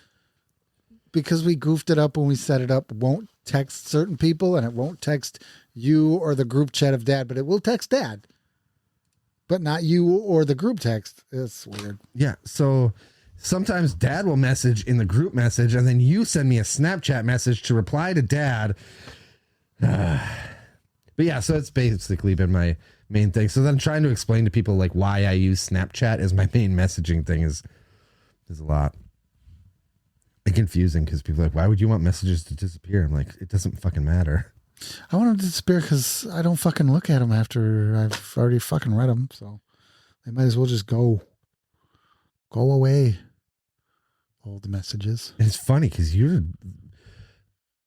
because we goofed it up when we set it up, won't text certain people, and it won't text you or the group chat of Dad, but it will text Dad, but not you or the group text. It's weird. Yeah. So sometimes Dad will message in the group message, and then you send me a Snapchat message to reply to Dad. But yeah, so it's basically been my main thing. So then trying to explain to people like why I use Snapchat as my main messaging thing is a lot. And confusing because people are like, why would you want messages to disappear? I'm like, it doesn't fucking matter. I want them to disappear because I don't fucking look at them after I've already fucking read them, so they might as well just go away. All the messages. And it's funny because you're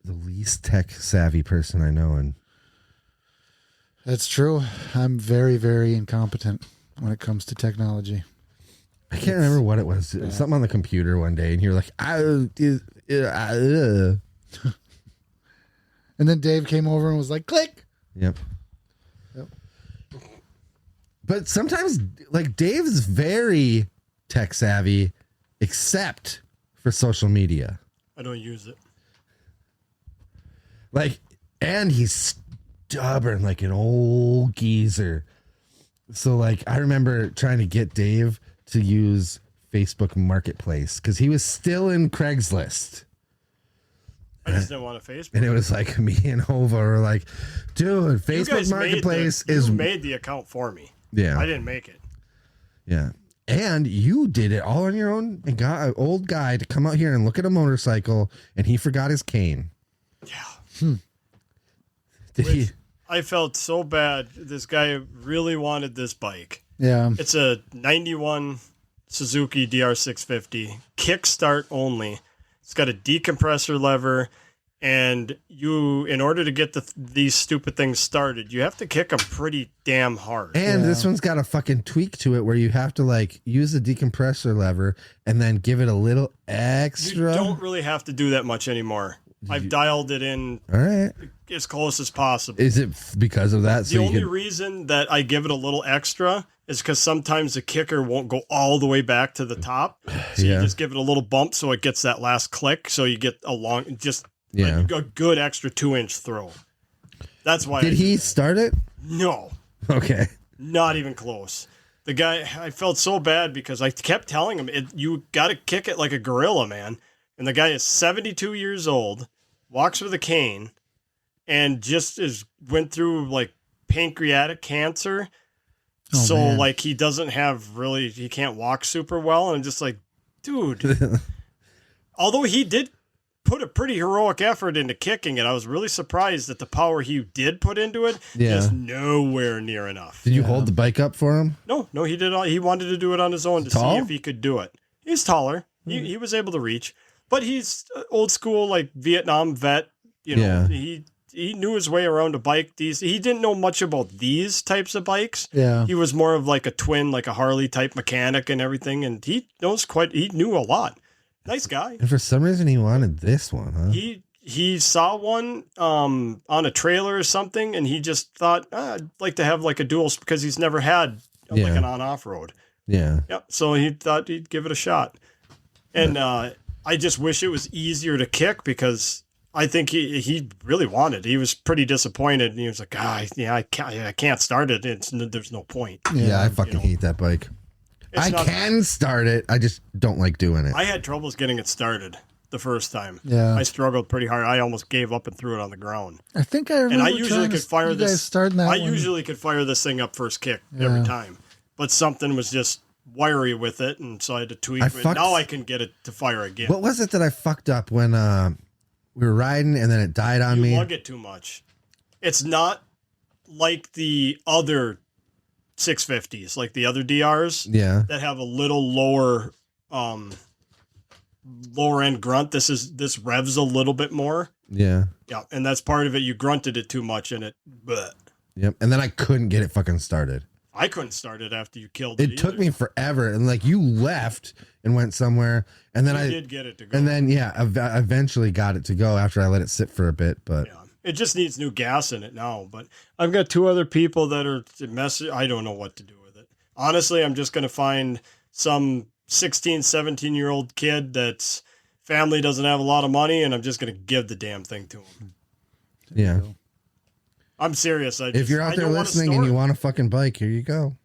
the least tech savvy person I know, and That's true. I'm very, very incompetent when it comes to technology. I can't remember what it was. It was something on the computer one day, and you're like, And then Dave came over and was like, click. Yep. Yep. But sometimes, like, Dave's very tech savvy, except for social media. I don't use it. Like, and he's stubborn like an old geezer. So, like, I remember trying to get Dave to use Facebook Marketplace because he was still in Craigslist. I just didn't want a Facebook. And it was like me and Hova were like, dude, You Facebook guys Marketplace you is made the account for me. Yeah. I didn't make it. Yeah. And you did it all on your own and got an old guy to come out here and look at a motorcycle, and he forgot his cane. Yeah. Did he? I felt so bad. This guy really wanted this bike. Yeah. It's a 91 Suzuki DR650, kickstart only. It's got a decompressor lever, and you, in order to get these stupid things started, you have to kick them pretty damn hard. And this one's got a fucking tweak to it where you have to like use the decompressor lever and then give it a little extra. You don't really have to do that much anymore. I've dialed it in All right. as close as possible. Is it because of that? The only reason that I give it a little extra is because sometimes the kicker won't go all the way back to the top. So you just give it a little bump so it gets that last click. So you get a a good extra 2-inch throw. That's why. Did he start it? No. Okay. Not even close. The guy, I felt so bad because I kept telling him, you got to kick it like a gorilla, man. And the guy is 72 years old, walks with a cane, and just went through like pancreatic cancer. Oh, so man. like he doesn't have really, he can't walk super well. And I'm just like, dude, although he did put a pretty heroic effort into kicking it, I was really surprised that the power he did put into it is nowhere near enough. Did you hold the bike up for him? No, he did. He wanted to do it on his own to see if he could do it. He's taller. He was able to reach, but he's old school, like Vietnam vet. You know, he knew his way around a bike. He didn't know much about these types of bikes. Yeah. He was more of like a twin, like a Harley type mechanic and everything. And he knew a lot. Nice guy. And for some reason he wanted this one, huh? He saw one on a trailer or something, and he just thought, I'd like to have like a dual, because he's never had like an on-off road. Yeah. Yep. So he thought he'd give it a shot. And I just wish it was easier to kick, because I think he really wanted. He was pretty disappointed, and he was like, I can't start it. There's no point. Yeah, I fucking hate that bike. I can start it. I just don't like doing it. I had troubles getting it started the first time. Yeah. I struggled pretty hard. I almost gave up and threw it on the ground. I think I remember. And I usually could fire this. I usually could fire this thing up first kick every time, but something was just wiry with it, and so I had to tweak it. Now I can get it to fire again. What was it that I fucked up when we were riding and then it died on me? You lug it too much. It's not like the other 650s, like the other DRs, that have a little lower end grunt. This revs a little bit more. Yeah, and that's part of it. You grunted it too much, and it. Bleh. Yep, and then I couldn't get it fucking started. I couldn't start it after you killed it. It took me forever, and like you left and went somewhere, and then I did get it to go. And then I eventually got it to go after I let it sit for a bit, but. Yeah. It just needs new gas in it now, but I've got 2 other people that are I don't know what to do with it. Honestly, I'm just going to find some 16, 17-year-old kid that's family doesn't have a lot of money, and I'm just going to give the damn thing to him. Yeah. I'm serious. If you're out there listening and you want a fucking bike, here you go.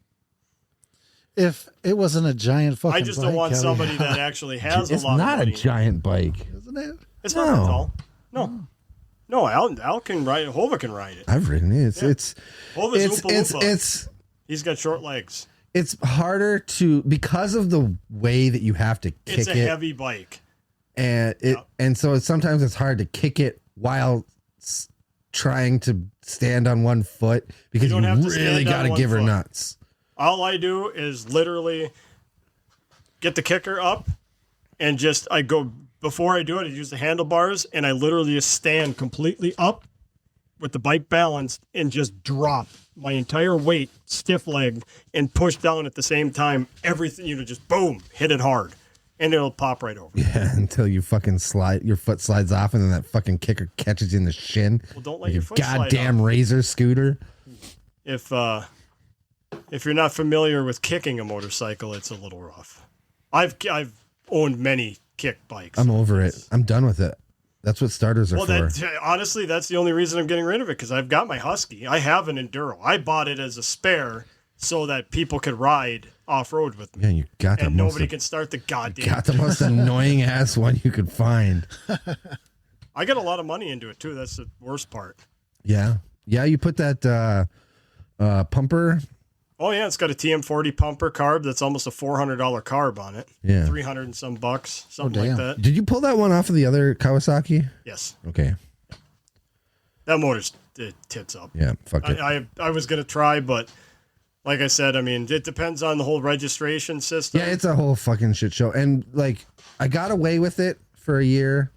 If it wasn't a giant fucking bike. I just don't want somebody that actually has a lot of money. It's not a giant bike. Isn't it? It's not that tall. No. No, Al can ride it. Hova can ride it. I've ridden it. Hova's he's got short legs. It's harder to, because of the way that you have to kick it. It's a heavy bike. And so sometimes it's hard to kick it while trying to stand on one foot, because you really got to give her nuts. All I do is literally get the kicker up and before I do it, I use the handlebars, and I literally just stand completely up with the bike balanced and just drop my entire weight, stiff leg, and push down at the same time. Everything, just boom, hit it hard, and it'll pop right over. Yeah, until you fucking your foot slides off, and then that fucking kicker catches you in the shin. Well, don't let your foot slide goddamn off. razor scooter. If you're not familiar with kicking a motorcycle, it's a little rough. I've owned many kick bikes. I'm over it. I'm done with it. That's what starters are for. Honestly, that's the only reason I'm getting rid of it, because I've got my Husky. I have an Enduro. I bought it as a spare so that people could ride off-road with me. Yeah, you got and nobody can start the goddamn. Got the most annoying ass one you could find. I got a lot of money into it too. That's the worst part. Yeah. You put that pumper Oh yeah, it's got a TM40 pumper carb that's almost a $400 carb on it. Yeah. 300 and some bucks, something damn. like that. Did you pull that one off of the other Kawasaki? Yes. Okay. That motor's tits up. Yeah. Fuck it. I was gonna try, but like I said, I mean, it depends on the whole registration system. Yeah, it's a whole fucking shit show. And like, I got away with it for a year,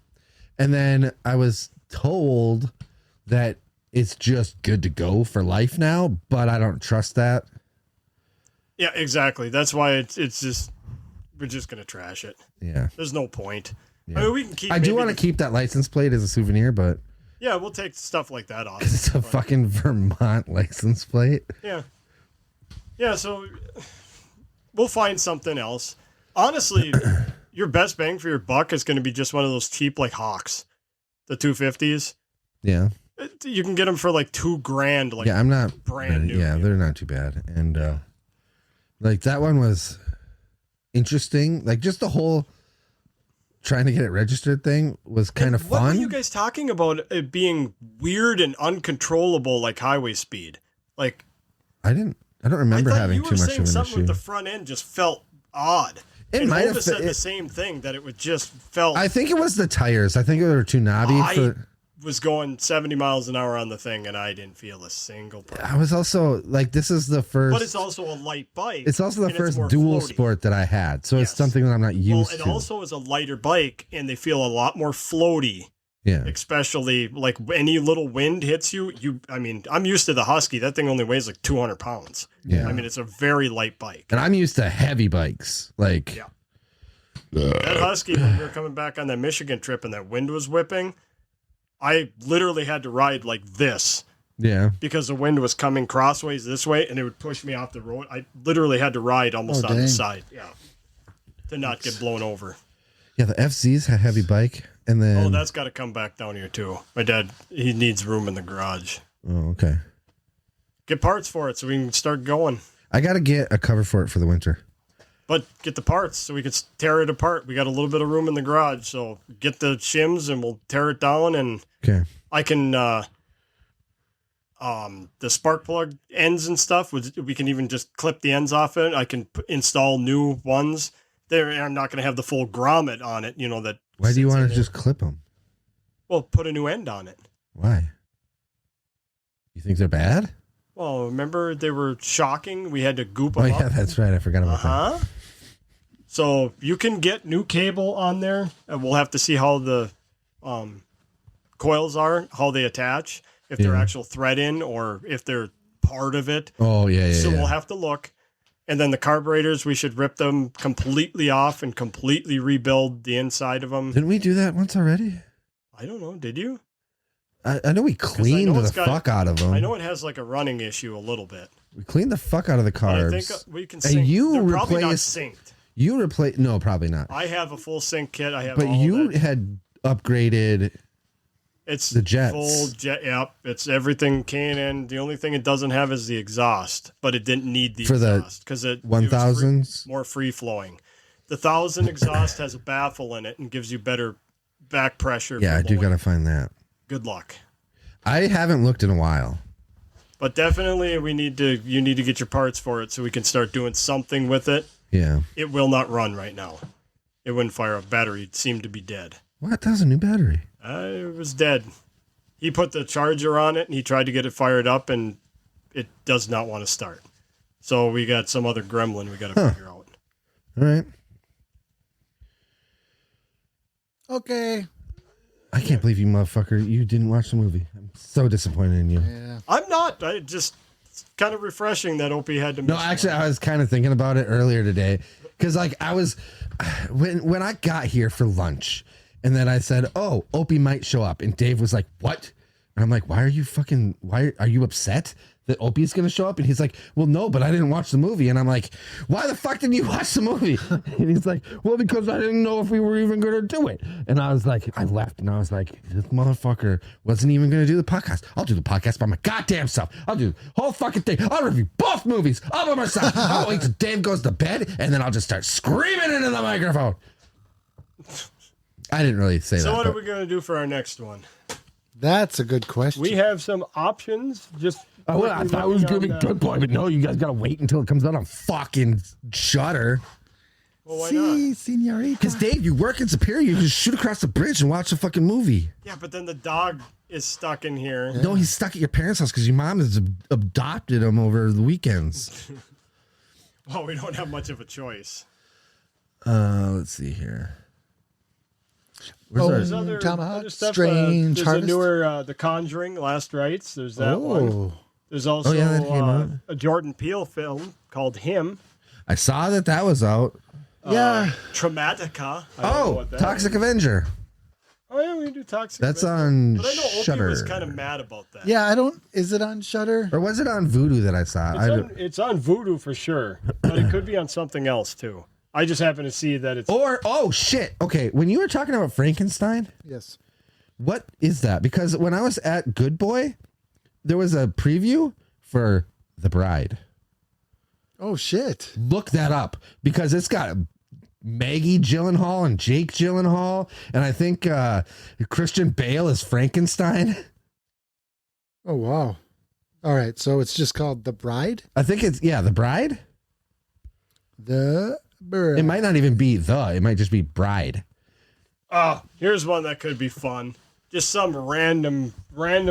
and then I was told that it's just good to go for life now, but I don't trust that. Yeah, exactly. That's why it's just we're just gonna trash it. Yeah. There's no point. Yeah. I mean, we can keep. I do maybe want to keep that license plate as a souvenir, but Yeah, we'll take stuff like that off. it's a But, fucking Vermont license plate. Yeah. Yeah, so we'll find something else. Honestly, your best bang for your buck is going to be just one of those cheap like Hawks, the 250s. Yeah. You can get them for like $2,000. Like Yeah, I'm not brand new. Yeah, they're not too bad. And like that one was interesting. Like just the whole trying to get it registered thing was kind of What fun. were you guys talking about it being weird and uncontrollable like highway speed? Like I don't remember I thought having you too were much saying of an something issue. with the front end just felt odd. It and might Nova have said fit- the same thing, that it would just felt. I think it was the tires. I think they were too knobby. I was going 70 miles an hour on the thing, and I didn't feel a single part. I was also like, this is the first. But it's also a light bike. It's also the and first more dual floaty. sport that I had, so it's Yes. something that I'm not used Well, it to. also is a lighter bike, and they feel a lot more floaty. Yeah, Especially like any little wind hits you. I mean, I'm used to the Husky. That thing only weighs like 200 pounds. Yeah. I mean, it's a very light bike. and I'm used to heavy bikes. Like, Yeah. That Husky, when we were coming back on that Michigan trip and that wind was whipping, I literally had to ride like this yeah, because the wind was coming crossways this way and it would push me off the road. I literally had to ride almost Oh, on the dang. side. Yeah. To not get blown over. yeah. The FZ's a heavy bike, and then Oh, that's got to come back down here too. My dad, he needs room in the garage. oh, okay. Get parts for it so we can start going. I got to get a cover for it for the winter. But get the parts so we can tear it apart. We got a little bit of room in the garage, so get the shims and we'll tear it down. And Okay. I can, the spark plug ends and stuff. We can even just clip the ends off it. I can install new ones. I'm not going to have the full grommet on it. You know that. Why do you sits in want to there. just clip them? Well, put a new end on it. Why? You think they're bad? Well, remember they were shocking. We had to goop them Oh up. yeah, that's right. I forgot about that. Uh-huh. So you can get new cable on there, and we'll have to see how the coils are, how they attach, if they're Yeah. actual thread in or if they're part of it. Oh yeah, yeah. So yeah. we'll have to look. And then the carburetors, we should rip them completely off and completely rebuild the inside of them. Didn't we do that once already? I don't know. Did you? I know we cleaned know the it's got- fuck out of them. I know it has like a running issue a little bit. We cleaned the fuck out of the But I carbs. think we can And sync. you They're probably not replaced- synced. You replace? No, probably not. I have a full sync kit. I have But all you that. had upgraded. It's the jets. full jet. Yep, it's everything K&N. The only thing it doesn't have is the exhaust, but it didn't need the For the exhaust because it was 1000s? more free flowing. The 1000 exhaust has a baffle in it and gives you better back pressure. Yeah, for I do blowing. gotta find that. Good luck. I haven't looked in a while. But definitely, you need to get your parts for it so we can start doing something with it. Yeah. It will not run right now. It wouldn't fire up. Battery seemed to be dead. What? That was a new battery. It was dead. He put the charger on it and he tried to get it fired up and it does not want to start. So we got some other gremlin we got to figure out. All right. Okay. I can't believe you motherfucker. You didn't watch the movie. I'm so disappointed in you. Yeah. I'm not. I just it's kind of refreshing that Opie had to miss No, actually, I was kind of thinking about it earlier today because, like, I was when I got here for lunch, and then I said, "Oh, Opie might show up," and Dave was like, "What?" And I'm like, "Why are you upset that Opie's going to show up?" And he's like, "Well, no, but I didn't watch the movie." And I'm like, "Why the fuck didn't you watch the movie?" And he's like, "Well, because I didn't know if we were even going to do it." And I was like, I left, and I was like, "This motherfucker wasn't even going to do the podcast. I'll do the podcast by my goddamn self. I'll do the whole fucking thing. I'll review both movies all by myself. I'll wait till Dave goes to bed, and then I'll just start screaming into the microphone." I didn't really say So that. what are but- we going to do for our next one? That's a good question. We have some options. Just I thought it was going to be Good Boy, but no, you guys got to wait until it comes out on fucking Shudder. Well, why not? Si, senorita. Because, Dave, you work in Superior, you can shoot across the bridge and watch the fucking movie. Yeah, but then the dog is stuck in here. No, he's stuck at your parents' house because your mom has adopted him over the weekends. Well, we don't have much of a choice. Let's see here. Where's There's our... other, Tomahawk, other stuff. Strange There's Harvest. a newer The Conjuring, Last Rites. There's that one. Oh, There's also that came out. a Jordan Peele film called Him. I saw that was out. yeah. Traumatica. I don't know what that Toxic is. Avenger. Oh yeah, we can do Toxic. That's Avenger. on But I know Opie Shudder. was kind of mad about that. Yeah, I don't. Is it on Shudder? Or was it on Voodoo that I saw? It's on Voodoo for sure, but it could be on something else too. I just happen to see that it's. Oh shit. Okay, when you were talking about Frankenstein, Yes. what is that? Because when I was at Good Boy, there was a preview for The Bride. Oh shit. Look that up because it's got Maggie Gyllenhaal and Jake Gyllenhaal, and I think Christian Bale is Frankenstein. Oh wow. All right, so it's just called The Bride. I think it's The Bride. The Bride. It might not even be it might just be Bride. Oh, here's one that could be fun. Just some random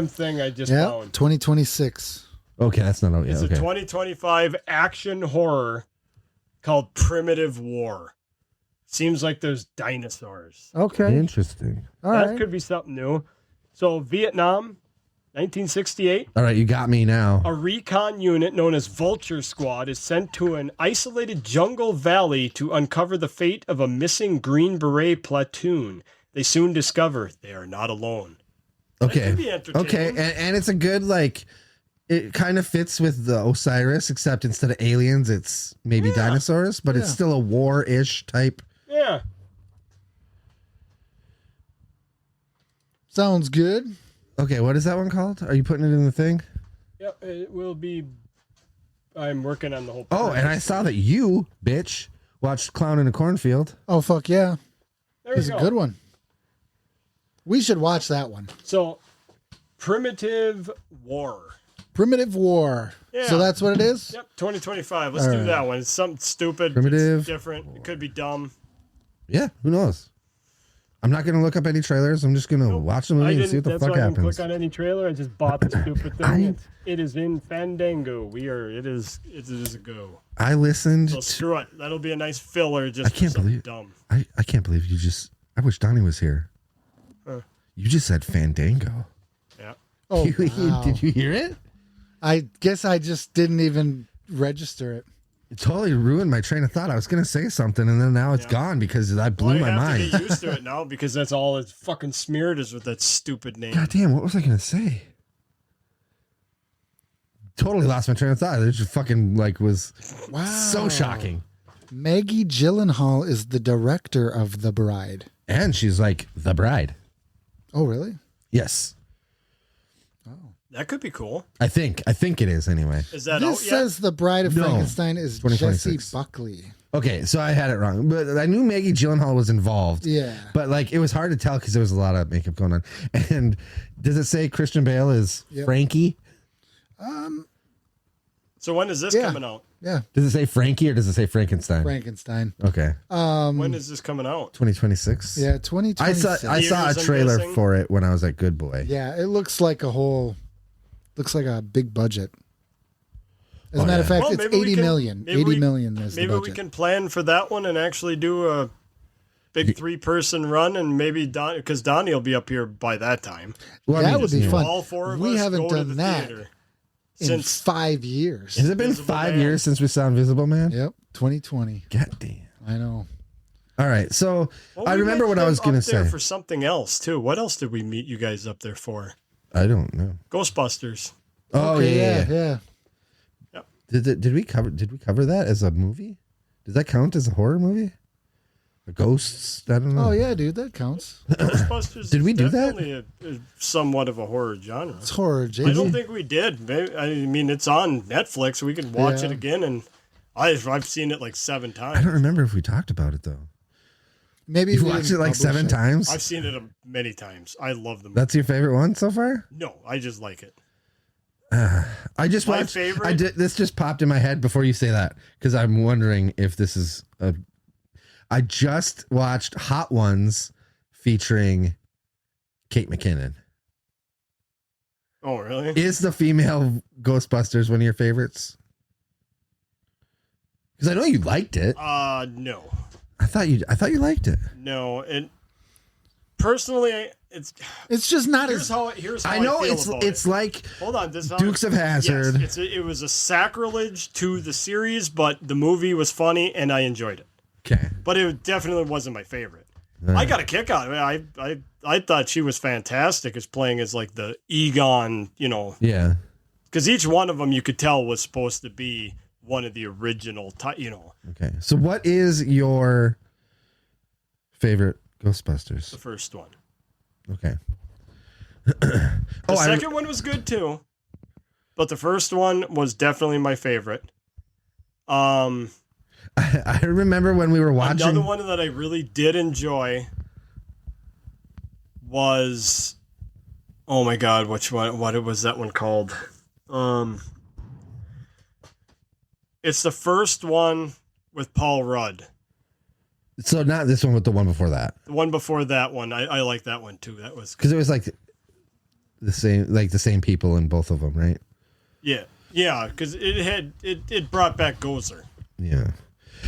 thing I just Yeah, found. 2026. Okay, that's not out yet. It's a Okay. 2025 action horror called Primitive War. Seems like there's dinosaurs. Okay. Interesting. All That right. could be something new. So Vietnam, 1968. All right, you got me now. A recon unit known as Vulture Squad is sent to an isolated jungle valley to uncover the fate of a missing Green Beret platoon. They soon discover they are not alone. Okay. could be entertaining. Okay, and it's a good it kind of fits with the Osiris, except instead of aliens, it's maybe dinosaurs, but it's Yeah. still a war-ish type. Yeah. Sounds good. Okay, what is that one called? Are you putting it in the thing? Yep, it will be. I'm working on the whole. Oh, and I saw that you, bitch, watched Clown in a Cornfield. Oh fuck yeah. There we It's a go. good one. We should watch that one. So, Primitive War. Primitive War. Yeah. So that's what it is? Yep, 2025. Let's All do right. that one. It's something stupid. Primitive It's different. It could be dumb. Yeah, who knows? I'm not going to look up any trailers. I'm just going to watch the I movie and didn't. see what the That's fuck why I didn't happens. click on any trailer. I just bought the stupid I- thing. It is in Fandango. It is a go. I listened. So screw it. That'll be a nice filler. Just I can't for something believe- dumb. I can't believe you just. I wish Donnie was here. Huh. You just said Fandango. Yeah. Oh, wow. Did you hear it? I guess I just didn't even register it. It totally ruined my train of thought. I was going to say something, and then now it's gone because I blew Well, my I have mind. to get used to it now because that's all it's fucking smeared is with that stupid name. God damn, what was I going to say? Totally lost my train of thought. It just fucking was Wow. so shocking. Maggie Gyllenhaal is the director of The Bride. And she's like the bride. Oh, really? Yes, That could be cool. I think it is anyway. Is that This out yet? says The Bride of No. Frankenstein is 2026. Jesse Buckley. Okay, so I had it wrong, but I knew Maggie Gyllenhaal was involved. Yeah. But it was hard to tell because there was a lot of makeup going on. And does it say Christian Bale is Yep. Frankie? So when is this Yeah. coming out? Yeah. Does it say Frankie or does it say Frankenstein? Frankenstein. Okay, When is this coming out? 2026. Yeah, I 2026. saw a Theaters, I'm trailer guessing? for it when I was at Good Boy. Yeah, it looks like a big budget. As a Oh, matter of yeah. fact, Well, it's maybe we 80 can- million. maybe 80 we- million is the Maybe budget. we can plan for that one and actually do a big 3-person run, and maybe because Donnie will be up here by that time. Well, I That mean, would be yeah. fun. All four of We us haven't go to done the that theater. in Since 5 years. Has it been Invisible 5 Man. years since we saw Invisible Man? Yep, 2020. God damn. I know. All right, so Well, I we remember met what I them was going up to there say. for something else too. What else did we meet you guys up there for? I don't know. Ghostbusters. Oh Okay, yeah. yeah. Did we cover that as a movie? Does that count as a horror movie? The ghosts? I don't know. Oh yeah, dude, that counts. Ghostbusters. Did we is do that? definitely a somewhat of a horror genre. It's horror, I JJ. don't think we did. Maybe, I mean, it's on Netflix. We can watch Yeah. it again, and I've seen it like 7 I times. don't remember if we talked about it though. Maybe You've we watched it didn't like publish 7 it. times. I've seen it many times. I love them. That's your favorite one so far? No, I just like it. I just My watched. favorite? This just popped in my head before you say that because I'm wondering if this is a. I just watched Hot Ones featuring Kate McKinnon. Oh, really? Is the female Ghostbusters one of your favorites? Because I know you liked it. No. I thought you liked it. No. And personally, It's just not here's as. how I know feel it's about it's it. like Hold on, this is how Dukes of Hazzard. Yes, it was a sacrilege to the series, but the movie was funny and I enjoyed it. Okay. But it definitely wasn't my favorite. I got a kick out of it. I thought she was fantastic as playing as like the Egon, Yeah. because each one of them you could tell was supposed to be one of the original, Okay. So what is your favorite the Ghostbusters? first one. Okay. The second one was good too, but the first one was definitely my favorite. I remember when we were watching. Another one that I really did enjoy was, oh my god, which one? What was that one called? It's the first one with Paul Rudd. So not this one, but the one before that. The one before that one, I like that one too. That was Because it was like the same people in both of them, right? yeah, because it brought back Gozer. Yeah.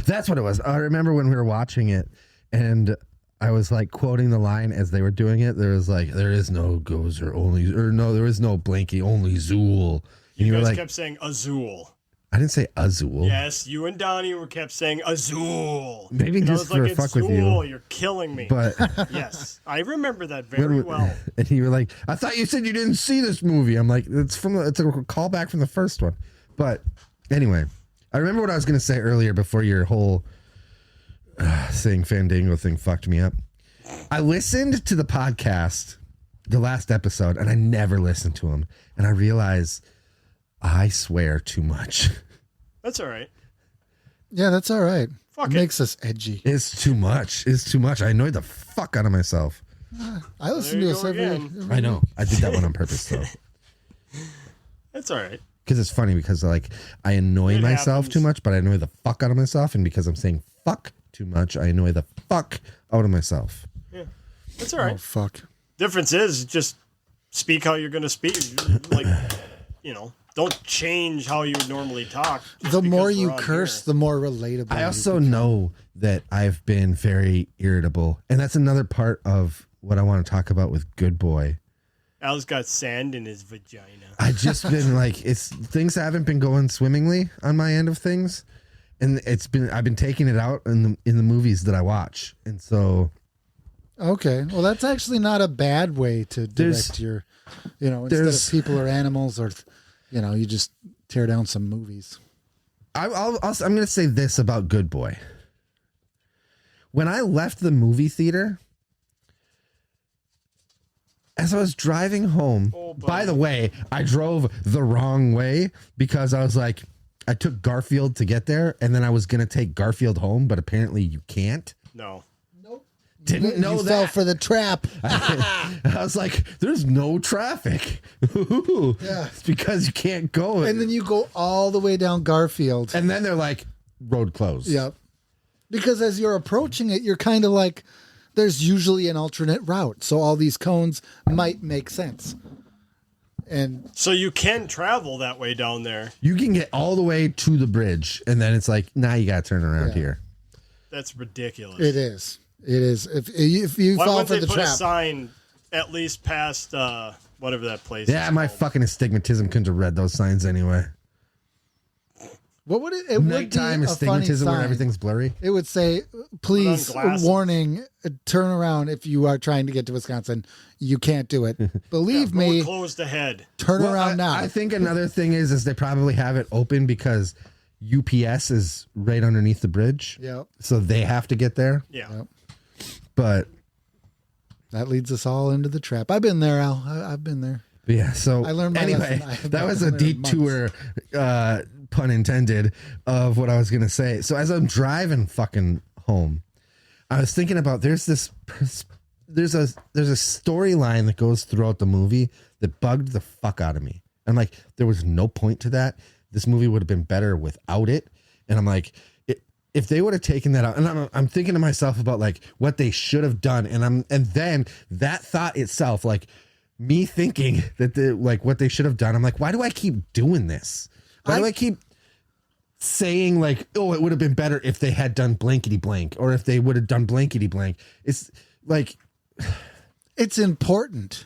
That's what it was. I remember when we were watching it and I was like quoting the line as they were doing it. There was like, there is no Gozer, there is no Blanky, only Zool. And You were guys like, kept saying Azul. I didn't say Azul. Yes, you and Donnie kept saying Azul. Maybe And just I was for like, fuck with you. Azul, you're killing me. But Yes, I remember that very well. And you were like, I thought you said you didn't see this movie. I'm like, it's a callback from the first one. But anyway, I remember what I was going to say earlier before your whole saying Fandango thing fucked me up. I listened to the podcast, the last episode, and I never listened to them. And I realized I swear too much. That's all right. Yeah, that's all right. Fuck it it. makes us edgy. It's too much. It's too much. I annoyed the fuck out of myself. I listen there to you us go every. again. I know. I did that one on purpose, though. That's all right. Because it's funny because like I annoy It myself happens. too much, but I annoy the fuck out of myself, and because I'm saying fuck too much, I annoy the fuck out of myself. Yeah, that's all right. Oh fuck! Difference is just speak how you're going to speak. Like, don't change how you would normally talk. just The more because you we're on curse, here. the more relatable. I you also become. know that I've been very irritable, and that's another part of what I want to talk about with Good Boy. Al's got sand in his vagina. I just been like, things haven't been going swimmingly on my end of things, and I've been taking it out in the movies that I watch, and so. Okay, well, that's actually not a bad way to direct your, instead of people or animals, or, you just tear down some movies. I'm going to say this about Good Boy. When I left the movie theater, as I was driving home, by the way, I drove the wrong way because I was like, I took Garfield to get there, and then I was going to take Garfield home, but apparently you can't. No. Didn't know you that. fell for the trap. I was like, there's no traffic. Yeah. It's because you can't go. And then you go all the way down Garfield. And then they're like, road closed. Yep. Because as you're approaching it, you're kind of like, there's usually an alternate route. So all these cones might make sense. And So you can travel that way down there. You can get all the way to the bridge, and then it's like, now you got to turn around Yeah. here. That's ridiculous. it is. It is. If you Why fall wouldn't for they the put a trap. sign at least past whatever that place Yeah, is my called? fucking astigmatism couldn't have read those signs anyway. What would it Nighttime would be a funny astigmatism where sign. everything's blurry. It would say, please, glasses. warning, turn around if you are trying to get to Wisconsin. You can't do it. Believe Road me, closed ahead. turn Well, around now. I think another thing is they probably have it open because UPS is right underneath the bridge. Yep. So they have to get there. Yeah. Yep. But That leads us all into the trap. I've been there, Al. I've been there. yeah, so I learned my anyway, lesson. I have that not was a been there in detour, pun intended, of what I was gonna say. So as I'm driving fucking home, I was thinking about there's a storyline that goes throughout the movie that bugged the fuck out of me, I'm like, there was no point to that. This movie would have been better without it. And I'm like, if they would have taken that out, and I'm thinking to myself about like what they should have done, and then that thought itself, like me thinking that like what they should have done, I'm like, why do I keep doing this? Why do I keep saying like, oh, it would have been better if they had done blankety blank, or if they would have done blankety blank? It's like, it's important.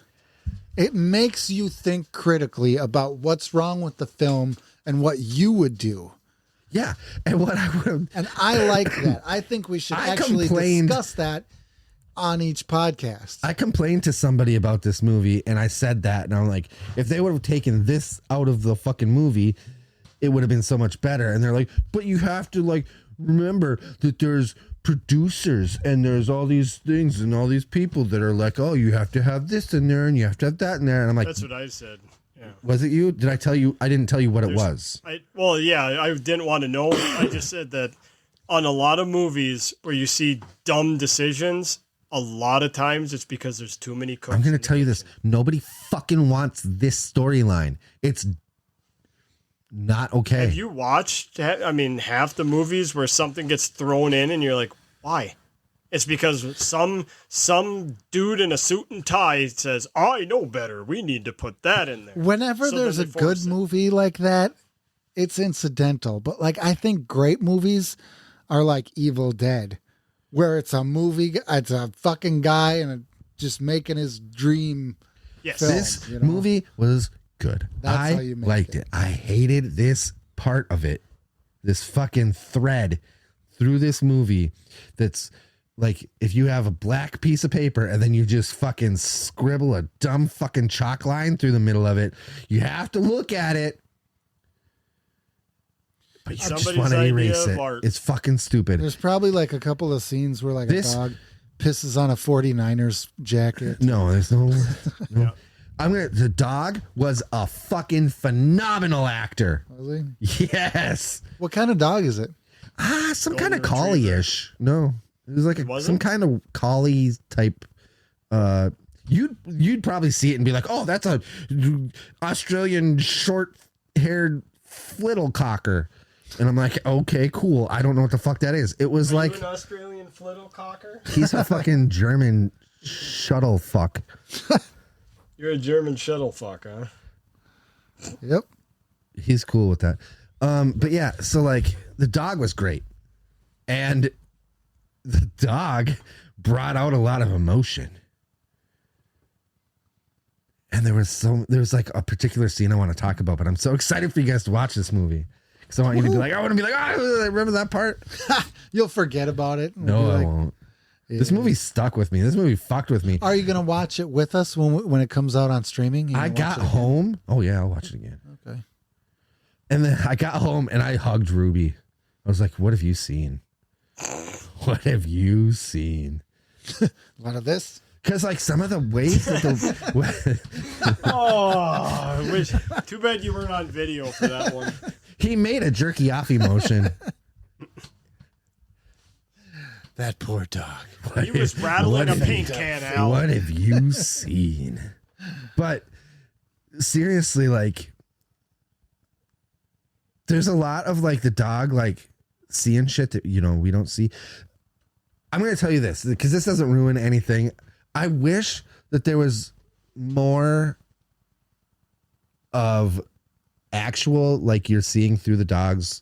It makes you think critically about what's wrong with the film and what you would do. yeah. And what I would have, And I like that. I think we should actually discuss that on each podcast. I complained to somebody about this movie, and I said that, and I'm like, if they would have taken this out of the fucking movie, it would have been so much better. And they're like, but you have to like remember that there's producers and there's all these things and all these people that are like, oh, you have to have this in there and you have to have that in there. And I'm like, That's what I said. Yeah. was it you? Did I tell you? I didn't tell you what it was. I didn't want to know. I just said that on a lot of movies where you see dumb decisions, a lot of times it's because there's too many cooks. I'm going to tell you this. Nobody fucking wants this storyline. It's not okay. Have you watched, I mean, half the movies where something gets thrown in and you're like, why? It's because some dude in a suit and tie says, I know better. We need to put that in there. Whenever So there's a then they force good it. movie like that, it's incidental. But like, I think great movies are like Evil Dead, where it's a movie, it's a fucking guy and just making his dream Yes. film. This you know? movie was good. That's how you make liked it. I hated this part of it. This fucking thread through this movie that's like, if you have a black piece of paper and then you just fucking scribble a dumb fucking chalk line through the middle of it, you have to look at it. But you just Somebody's want to idea erase of it. art. It's fucking stupid. There's probably like a couple of scenes where like This- a dog pisses on a 49ers jacket. No, there's no. Yeah. The dog was a fucking phenomenal actor. Was he? Yes. What kind of dog is it? Some Golden kind of collie-ish. No, it was like some wasn't? kind of collie type. You'd probably see it and be like, oh, that's a Australian short-haired flittle cocker. And I'm like, okay, cool. I don't know what the fuck that is. It was like, an Australian flittle-cocker? he's a fucking German shuttle fuck. You're a German shuttlefuck, huh? Yep. He's cool with that. But yeah, so like the dog was great. And the dog brought out a lot of emotion. And there was like a particular scene I want to talk about, but I'm so excited for you guys to watch this movie. Because I want you to be like, I want to be like, oh, remember that part? You'll forget about it. and No, be I like, won't. This movie stuck with me. This movie fucked with me. Are you going to watch it with us when it comes out on streaming? You I gonna got watch it again? home. Oh, yeah, I'll watch it again. Okay. And then I got home and I hugged Ruby. I was like, what have you seen? What have you seen? A lot of this. Because like some of the ways that the Oh, too bad you weren't on video for that one. he made a jerky off emotion. That poor dog. He was rattling a What paint can out. What have you seen? But seriously, like, there's a lot of like the dog like seeing shit that we don't see. I'm gonna tell you this because this doesn't ruin anything. I wish that there was more of actual, like, you're seeing through the dog's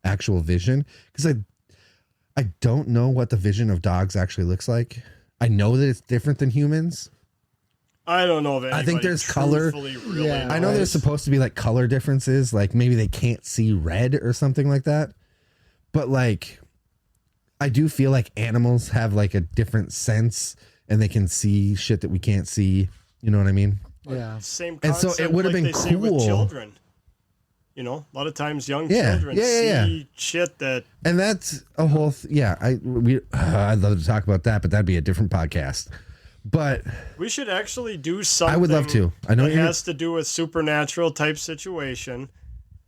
actual vision, because I don't know what the vision of dogs actually looks like. I know that it's different than humans. I don't know if anybody I think there's color. really Yeah. I know Right. there's supposed to be like color differences, like maybe they can't see red or something like that. But like, I do feel like animals have like a different sense and they can see shit that we can't see. You know what I mean? Yeah. Same And so concept it would have like been they say with cool. children. A lot of times young Yeah. children Yeah. see shit that And that's a whole, I'd love to talk about that, but that'd be a different podcast. But we should actually do something. I would love to. I know it you're- has to do with supernatural type situation.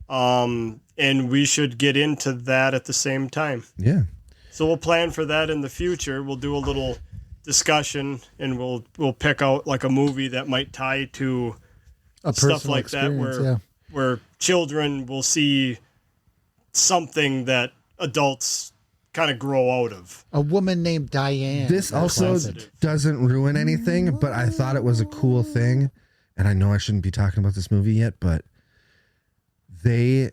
And we should get into that at the same time. yeah. So we'll plan for that in the future. We'll do a little discussion and we'll pick out like a movie that might tie to A stuff personal like that experience, where children will see something that adults kind of grow out of. A woman named Diane. This also sensitive. doesn't ruin anything, but I thought it was a cool thing. And I know I shouldn't be talking about this movie yet, but they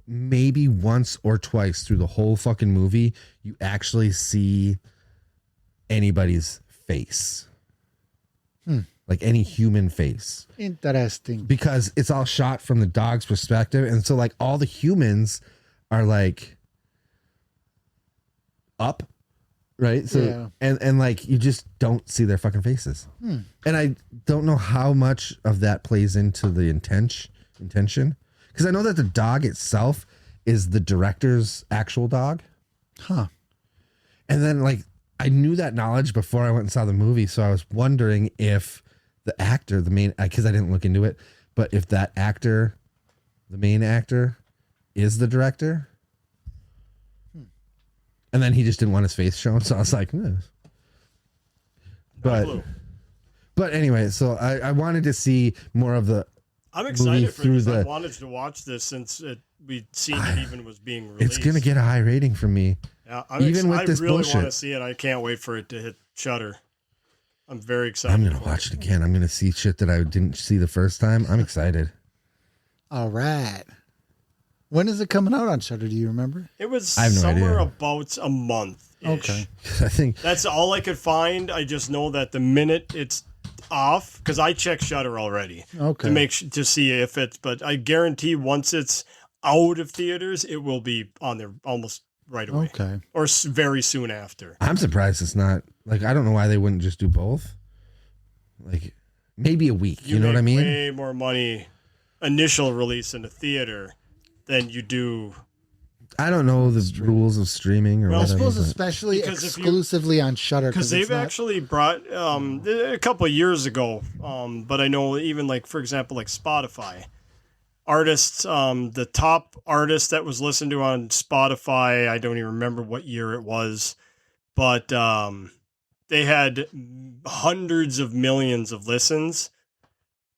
maybe once or twice through the whole fucking movie, you actually see anybody's face. Like any human face. Interesting. Because it's all shot from the dog's perspective. And so like all the humans are like up, right? So Yeah. and like you just don't see their fucking faces. And I don't know how much of that plays into the intention. Because I know that the dog itself is the director's actual dog. Huh. And then like I knew that knowledge before I went and saw the movie. So I was wondering if the actor, the main, because I didn't look into it, but if that actor, the main actor, is the director. And then he just didn't want his face shown. So I was like, No but clue. anyway, so I wanted to see more of the, I'm movie excited for through this. I the- wanted to watch this since we'd seen it even was being released. it's going to get a high rating from me. Yeah, even with I this really want bullshit. to see it. I can't wait for it to hit Shudder. I'm very excited. I'm going to watch it again. I'm going to see shit that I didn't see the first time. I'm excited. All right. When is it coming out on Shudder? Do you remember? It was I have no somewhere idea. about a month. Okay. I think That's all I could find. I just know that the minute it's off, because I checked Shudder already Okay. to make to see if it's. But I guarantee once it's out of theaters, it will be on there almost right away, Okay. or very soon after. I'm surprised it's not like I don't know why they wouldn't just do both. Like maybe a week. You know what I make mean? Way more money initial release in the theater than you do. I don't know the rules of streaming or Well, I I whatever. suppose but- especially Because if you- exclusively on Shudder Because they've actually brought a couple of years ago, but I know even like for example like Spotify artists, the top artist that was listened to on Spotify, I don't even remember what year it was, but they had hundreds of millions of listens,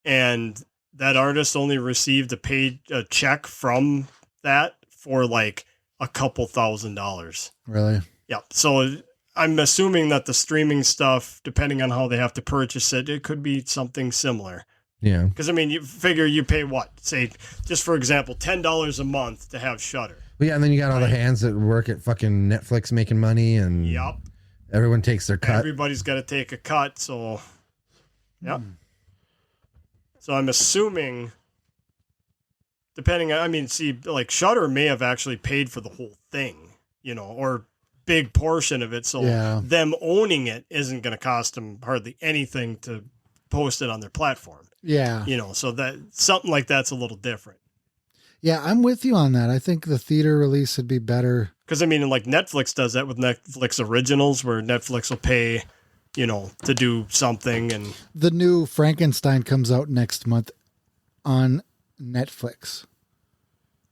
and that artist only received a check from that for like a couple $1,000s. Really? Yeah. So I'm assuming that the streaming stuff, depending on how they have to purchase it, it could be something similar. yeah. Because I mean, you figure you pay what? Say, just for example, $10 a month to have Shudder. But yeah, and then you got all the Right. hands that work at fucking Netflix making money, and Yep. everyone takes their cut. Everybody's got to take a cut. So, yep. So I'm assuming, depending, I mean, see, like Shudder may have actually paid for the whole thing, or big portion of it. So Yeah. them owning it isn't going to cost them hardly anything to post it on their platform. Yeah. So that something like that's a little different. Yeah, I'm with you on that. I think the theater release would be better. Because I mean, like Netflix does that with Netflix originals, where Netflix will pay, to do something, and The new Frankenstein comes out next month on Netflix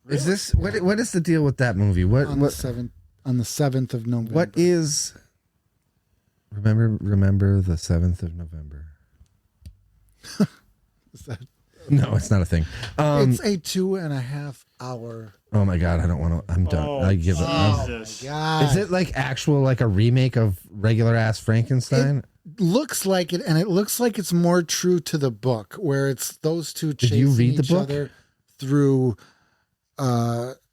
Is this what is the deal with that movie? on the 7th of November. what is remember the 7th of November? is that? No, it's not a thing. It's a 2.5 hour. Oh my god, I don't want to. I'm done. Oh, I give it. Jesus. God. Is it like actual like a remake of regular ass Frankenstein? Looks like it, and it looks like it's more true to the book, where it's those two Did chasing you read the each book? other through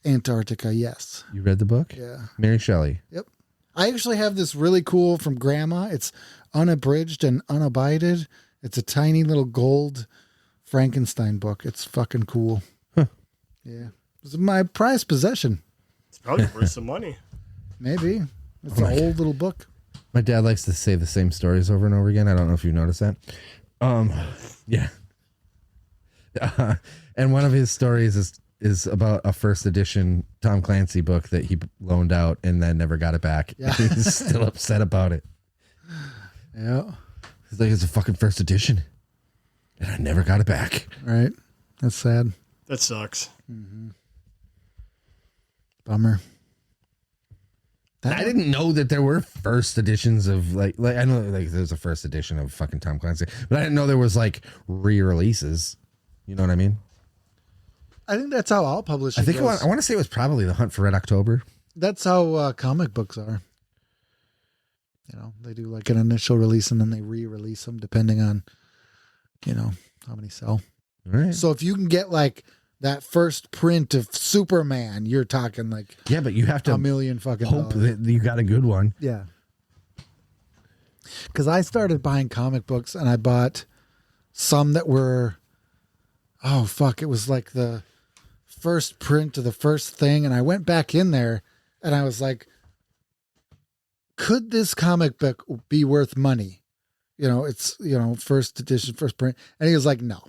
Antarctica. Yes. You read the book? Yeah. Mary Shelley. Yep. I actually have this really cool from Grandma. It's unabridged and unabided. It's a tiny little gold Frankenstein book. It's fucking cool. Huh. Yeah. It's my prized possession. It's probably worth some money. Maybe. It's Oh an my old little book. My dad likes to say the same stories over and over again. I don't know if you noticed that. Yeah. And one of his stories is about a first edition Tom Clancy book that he loaned out and then never got it back. Yeah. He's still upset about it. Yeah. He's like, it's a fucking first edition. And I never got it back. Right. That's sad. That sucks. Bummer. I didn't know that there were first editions of like I know like there's a first edition of fucking Tom Clancy, but I didn't know there was like re-releases. You know what I mean? I think that's how all publishing I think goes. I want to say it was probably The Hunt for Red October. That's how comic books are. You know, they do like an initial release and then they re-release them depending on, you know, how many sell. All right. So if you can get like that first print of Superman, you're talking like Yeah, but you have to $1 million fucking hope dollars. that you got a good one. Yeah. Because I started buying comic books and I bought some that were, oh, fuck, it was like the first print of the first thing. And I went back in there and I was like, could this comic book be worth money? You know, it's, you know, first edition, first print. And he was like, no,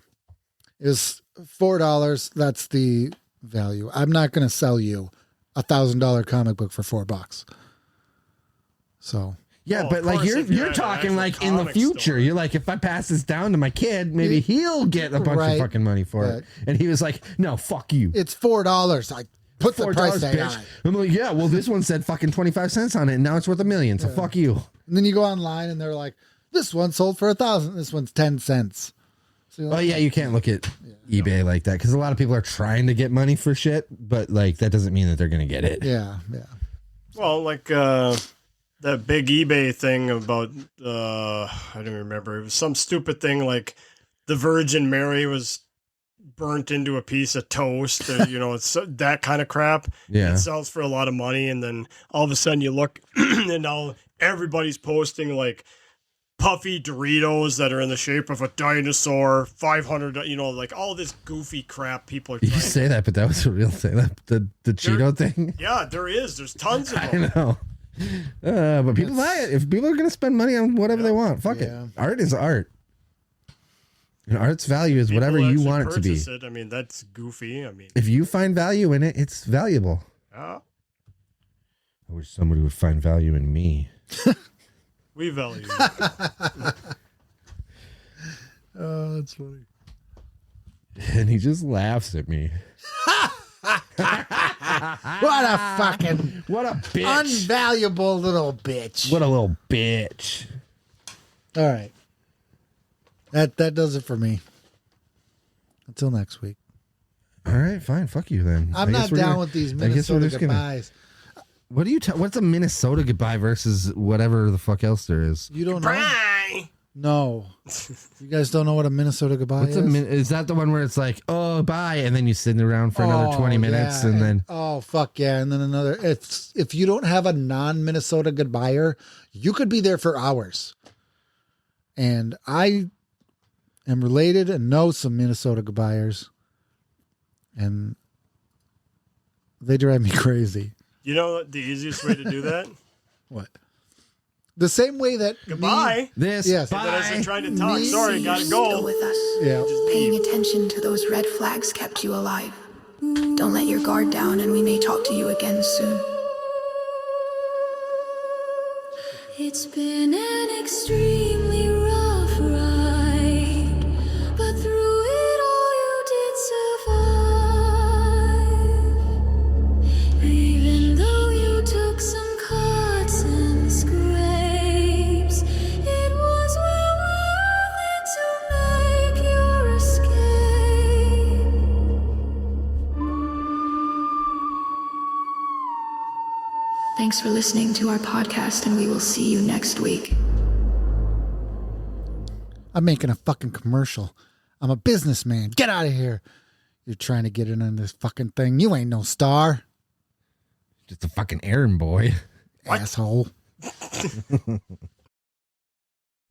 it was $4. That's the value. I'm not going to sell you $1,000 comic book for $4. So. Yeah, Oh, but of like course, you're if you had an talking actual like in the comic future. store. You're like, if I pass this down to my kid, maybe he'll get a bunch Right. of fucking money for it. And he was like, no, fuck you. It's $4. I put the $4, price tag on bitch. it. I'm like, yeah, well, this one said fucking 25 cents on it, and now it's worth $1 million. So fuck you. And then you go online and they're like, this one sold for $1,000. This one's 10 cents. So you're Oh like, yeah, you can't look at eBay like that because a lot of people are trying to get money for shit, but like that doesn't mean that they're gonna get it. yeah. Well, like that big eBay thing about I don't remember. It was some stupid thing like the Virgin Mary was burnt into a piece of toast. Or, you know, it's that kind of crap. Yeah. It sells for a lot of money, and then all of a sudden you look, and now everybody's posting like puffy Doritos that are in the shape of a dinosaur, 500. You know, like all this goofy crap people are You trying. say that, but that was a real thing. The Cheeto thing. Yeah, there is. There's tons of I them. know. But people buy it. If people are gonna spend money on whatever they want, fuck Yeah. it. Art is art. And art's value is People whatever you actually want it to be. purchase it. I mean, that's goofy. I mean, If you find value in it, it's valuable. yeah, I wish somebody would find value in me. we value it. Oh, that's funny. And he just laughs at me. What a fucking What a bitch. unvaluable little bitch. What a little bitch. All right. That does it for me. Until next week. All right, fine. Fuck you then. I'm I not guess we're down gonna- with these I guess we're Minnesota just gonna- goodbyes. What do you? What's a Minnesota goodbye versus whatever the fuck else there is? You don't know? Bye. No. You guys don't know what a Minnesota goodbye What's is? is that the one where it's like, oh, bye, and then you sit around for another 20 minutes, yeah, and then oh fuck yeah, and then another. If you don't have a non-Minnesota goodbyer, you could be there for hours. And I am related and know some Minnesota goodbyers, and they drive me crazy. You know the easiest way to do that? What? The same way that Goodbye. this, Yes. And then as bye. they're trying to talk, Me- sorry, gotta Still go. with us. Yeah. Paying attention to those red flags kept you alive. Don't let your guard down, and we may talk to you again soon. It's been an extremely rough ride, but through it all you did survive. Even though you took some cuts and scrapes, it was well worth it to make your escape. Thanks for listening to our podcast, and we will see you next week. I'm making a fucking commercial. I'm a businessman. Get out of here. You're trying to get in on this fucking thing. You ain't no star, Just a fucking errand boy. asshole.